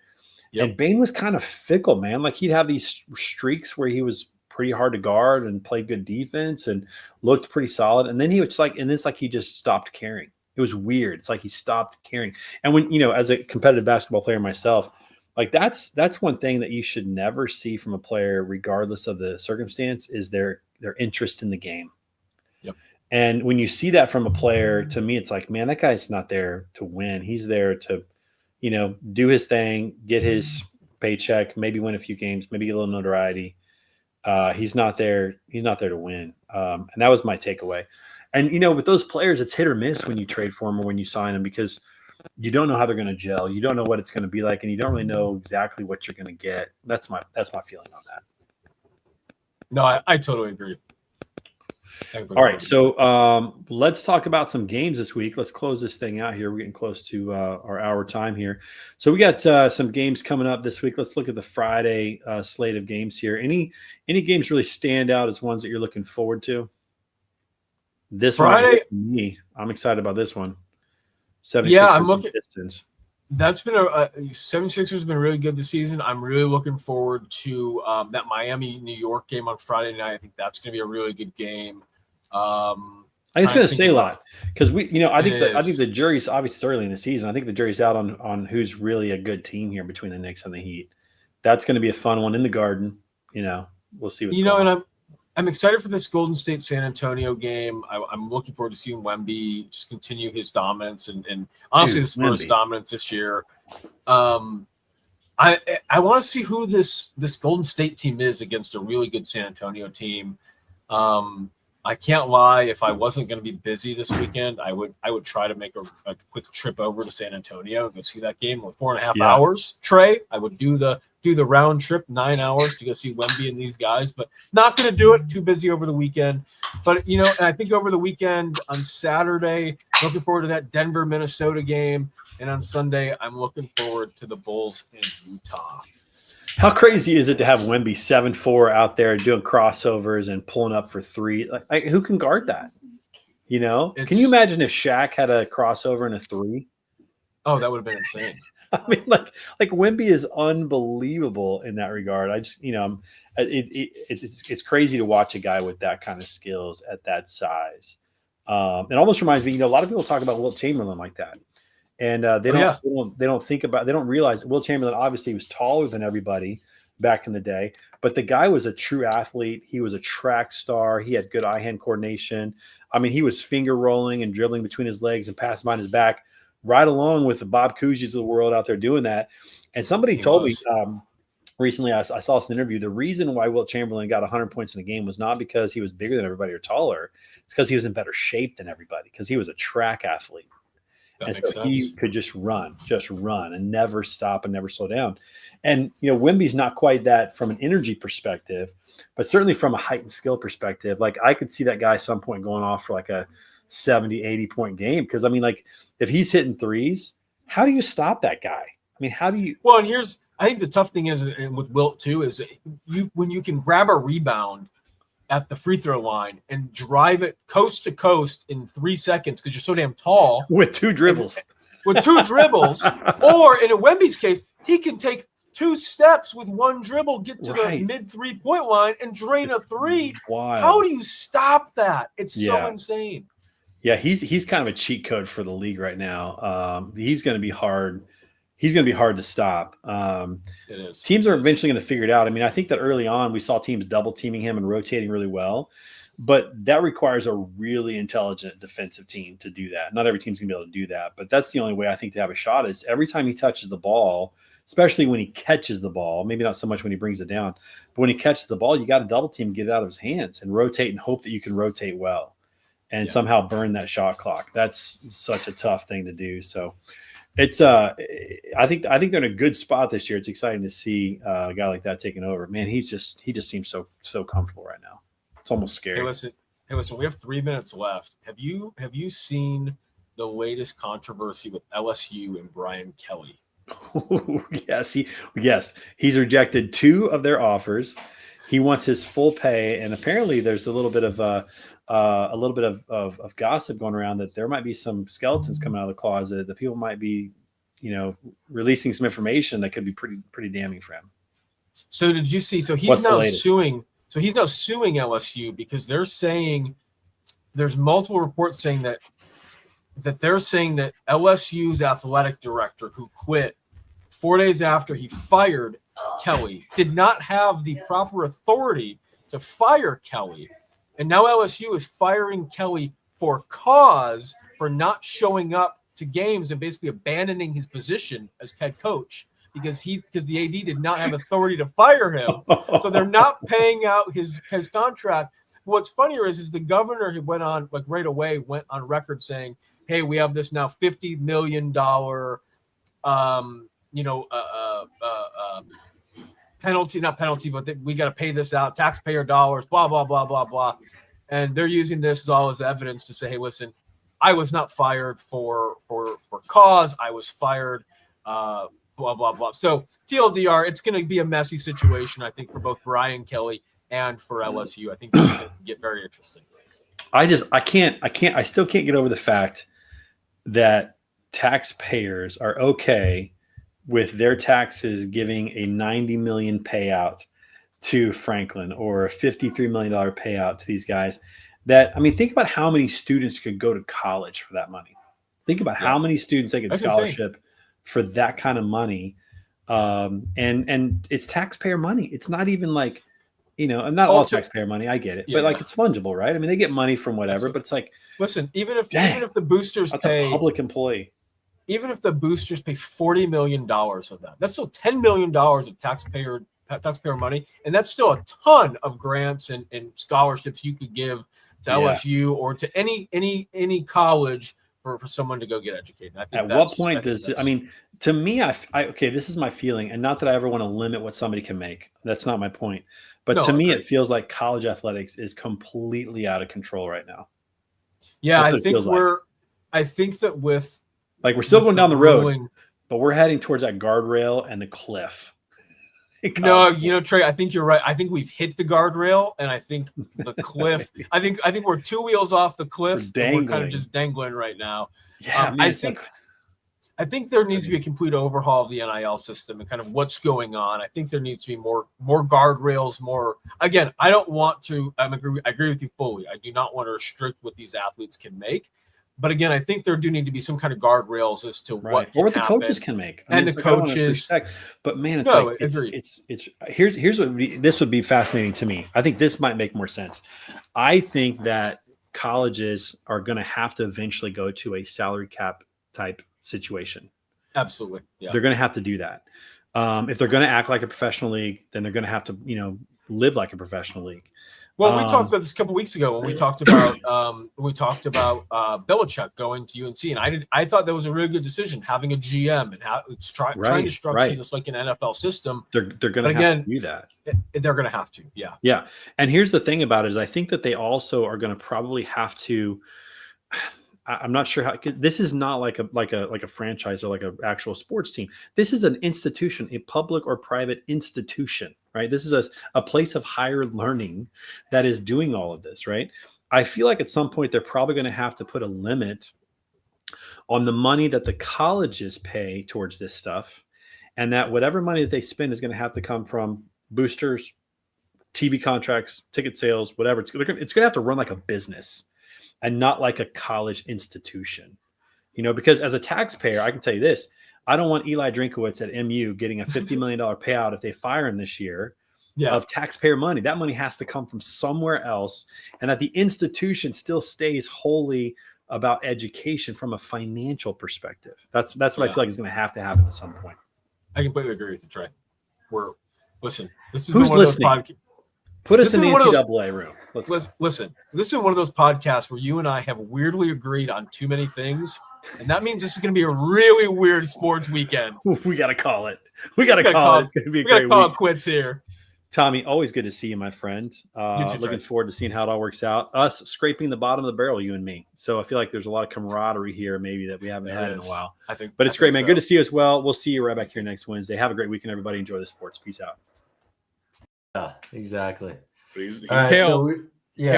Yep. And Bane was kind of fickle, man. Like he'd have these streaks where he was pretty hard to guard and played good defense and looked pretty solid. And then it's like he just stopped caring. It was weird. It's like he stopped caring. And when, as a competitive basketball player myself, like that's one thing that you should never see from a player, regardless of the circumstance, is their interest in the game. Yep. And when you see that from a player, to me, it's like, man, that guy's not there to win. He's there to do his thing, get his paycheck, maybe win a few games, maybe get a little notoriety. He's not there to win. And that was my takeaway. And, with those players, it's hit or miss when you trade for them or when you sign them, because you don't know how they're going to gel. You don't know what it's going to be like, and you don't really know exactly what you're going to get. That's my feeling on that. No, I totally agree. All right, so let's talk about some games this week. Let's close this thing out here. We're getting close to our hour time here. So we got some games coming up this week. Let's look at the Friday slate of games here. Any games really stand out as ones that you're looking forward to? This Friday, I'm excited about this one. 76ers I'm looking. Pistons. That's been 76ers has been really good this season. I'm really looking forward to that Miami-New York game on Friday night. I think that's going to be a really good game. I think it's going to say a lot because I think the jury's obviously early in the season. I think the jury's out on who's really a good team here between the Knicks and the Heat. That's going to be a fun one in the Garden. We'll see what's going on. And I'm excited for this Golden State San Antonio game. I'm looking forward to seeing Wemby just continue his dominance and honestly the Spurs' dominance this year. I want to see who this Golden State team is against a really good San Antonio team. I can't lie. If I wasn't going to be busy this weekend, I would try to make a quick trip over to San Antonio and go see that game with 4.5 hours. Trey, I would do the round trip, 9 hours to go see Wemby and these guys, but not going to do it. Too busy over the weekend. But and I think over the weekend on Saturday, looking forward to that Denver Minnesota game, and on Sunday, I'm looking forward to the Bulls in Utah. How crazy is it to have Wemby 7'4" out there doing crossovers and pulling up for three? Like who can guard that? You know, can you imagine if Shaq had a crossover in a 3? Oh, that would have been insane. I mean, like Wemby is unbelievable in that regard. I just, it's crazy to watch a guy with that kind of skills at that size. It almost reminds me, a lot of people talk about Wilt Chamberlain like that, and they don't think about, they don't realize Wilt Chamberlain obviously was taller than everybody back in the day, but the guy was a true athlete. He was a track star. He had good eye-hand coordination. I mean, he was finger rolling and dribbling between his legs and passing behind his back, right along with the Bob Cousy's of the world out there doing that. And somebody told me recently, I saw this interview, the reason why Wilt Chamberlain got 100 points in a game was not because he was bigger than everybody or taller. It's because he was in better shape than everybody, because he was a track athlete. And so he could just run and never stop and never slow down. And, Wemby's not quite that from an energy perspective, but certainly from a height and skill perspective. Like, I could see that guy at some point going off for like a 70, 80 point game. Because, I mean, like, if he's hitting threes, how do you stop that guy? I mean, how do you? Well, and I think the tough thing is, and with Wilt too, is when you can grab a rebound at the free throw line and drive it coast to coast in 3 seconds because you're so damn tall. With 2 dribbles. Or in a Wemby's case, he can take 2 steps with 1 dribble, get to the mid 3-point line and drain a 3. Wow. How do you stop that? It's so insane. Yeah, he's kind of a cheat code for the league right now. He's going to be hard. He's going to be hard to stop. It is. Teams are eventually going to figure it out. I mean, I think that early on we saw teams double teaming him and rotating really well, but that requires a really intelligent defensive team to do that. Not every team's going to be able to do that, but that's the only way I think to have a shot is every time he touches the ball, especially when he catches the ball, maybe not so much when he brings it down, but when he catches the ball, you got to double team, get it out of his hands and rotate and hope that you can rotate well and somehow burn that shot clock. That's such a tough thing to do. So it's I think they're in a good spot this year. It's exciting to see a guy like that taking over. Man, he just seems so comfortable right now. It's almost scary. Hey, listen. We have 3 minutes left. Have you seen the latest controversy with LSU and Brian Kelly? Yes. He's rejected 2 of their offers. He wants his full pay, and apparently there's a little bit of gossip going around that there might be some skeletons coming out of the closet. That people might be, releasing some information that could be pretty damning for him. So did you see? So he's now suing. So he's now suing LSU because they're saying there's multiple reports saying that they're saying that LSU's athletic director, who quit 4 days after he fired Kelly, did not have the proper authority to fire Kelly. And now LSU is firing Kelly for not showing up to games and basically abandoning his position as head coach because the AD did not have authority to fire him. So they're not paying out his contract. What's funnier is the governor who went on record saying, "Hey, we have this now $50 million penalty, not penalty, but we got to pay this out, taxpayer dollars, blah, blah, blah, blah, blah." And they're using this as evidence to say, hey, listen, I was not fired for cause. I was fired, blah, blah, blah. So TLDR, it's going to be a messy situation, I think, for both Brian Kelly and for LSU. I think this is going to get very interesting. I still can't get over the fact that taxpayers are okay with their taxes giving a $90 million payout to Franklin or a $53 million payout to these guys. Think about how many students could go to college for that money. Think about how many students they get scholarship for that kind of money. And it's taxpayer money. It's not even like, not all taxpayer money. I get it, but it's fungible, right? I mean, they get money from whatever, but it's like, listen, even if the boosters pay a public employee, even if the boosters pay $40 million of that, that's still $10 million of taxpayer money, and that's still a ton of grants and scholarships you could give to LSU or to any college for someone to go get educated. I think what point to me, this is my feeling, and not that I ever want to limit what somebody can make. That's not my point. But to me, it feels like college athletics is completely out of control right now. Yeah, I think that with we're still going down the road, but we're heading towards that guardrail and the cliff. No, Trey, I think you're right. I think we've hit the guardrail, and I think the cliff. I think we're 2 wheels off the cliff. We're kind of just dangling right now. Yeah, I think there needs to be a complete overhaul of the NIL system and kind of what's going on. I think there needs to be more guardrails. More again, I don't want to. I agree with you fully. I do not want to restrict what these athletes can make. But again, I think there do need to be some kind of guardrails as to what the coaches can make, and the coaches. But man, here's what this would be fascinating to me. I think this might make more sense. I think that colleges are going to have to eventually go to a salary cap type situation. Absolutely, yeah. They're going to have to do that. If they're going to act like a professional league, then they're going to have to, live like a professional league. Well, we talked about this a couple weeks ago when we talked about Belichick going to UNC, and I thought that was a really good decision, having a GM and trying to structure this like an NFL system. They're going to have to do that. They're going to have to, yeah. Yeah, and here's the thing about it is I think that they also are going to probably have to. I'm not sure how this is not like a franchise or like an actual sports team. This is an institution, a public or private institution, right? This is a place of higher learning that is doing all of this, right? I feel like at some point they're probably going to have to put a limit on the money that the colleges pay towards this stuff, and that whatever money that they spend is going to have to come from boosters, TV contracts, ticket sales, whatever. It's going to have to run like a business and not like a college institution, because as a taxpayer, I can tell you this, I don't want Eli Drinkowitz at MU getting a $50 million payout if they fire him this year of taxpayer money. That money has to come from somewhere else, and that the institution still stays wholly about education from a financial perspective. That's what I feel like is going to happen at some point. I completely agree with you, Trey. Listen, this is who's one listening? Of those podcasts. Put us in the NCAA room. Listen, this is one of those podcasts where you and I have weirdly agreed on too many things, and that means this is going to be a really weird sports weekend. We got to call it. We got to call it. It's going to be a great week. We got to call it quits here. Tommy, always good to see you, my friend. Looking forward to seeing how it all works out. Us scraping the bottom of the barrel, you and me. So I feel like there's a lot of camaraderie here, maybe that we haven't had in a while. But it's great, man. So. Good to see you as well. We'll see you right back here next Wednesday. Have a great weekend, everybody. Enjoy the sports. Peace out. Yeah, exactly. All right, Kale,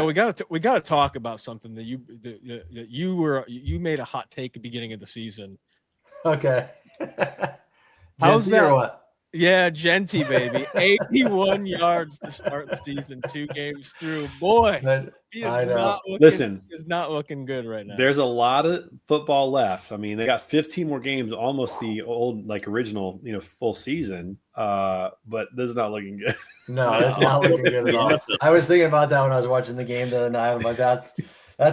we got to talk about something that you made a hot take at the beginning of the season. Okay. How's that? Or what? Yeah, Genty, baby. 81 yards to start the season, 2 games through. Boy, he is not looking good right now. There's a lot of football left. I mean, they got 15 more games, almost the old, original, full season. But this is not looking good. No, it's not looking good at all. I was thinking about that when I was watching the game the other night. I'm like, that's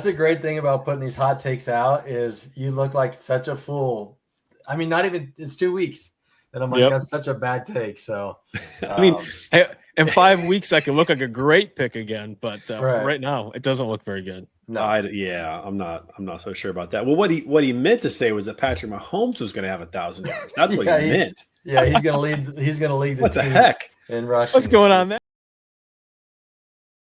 the great thing about putting these hot takes out is you look like such a fool. I mean, it's 2 weeks. And I'm like, that's such a bad take. So, I mean, in 5 weeks, I could look like a great pick again. But right now, it doesn't look very good. No, I'm not so sure about that. Well, what he meant to say was that Patrick Mahomes was going to have 1,000 yards. That's what he meant. Yeah, he's going to lead. He's going to lead the what team the heck in rushing. What's going on there?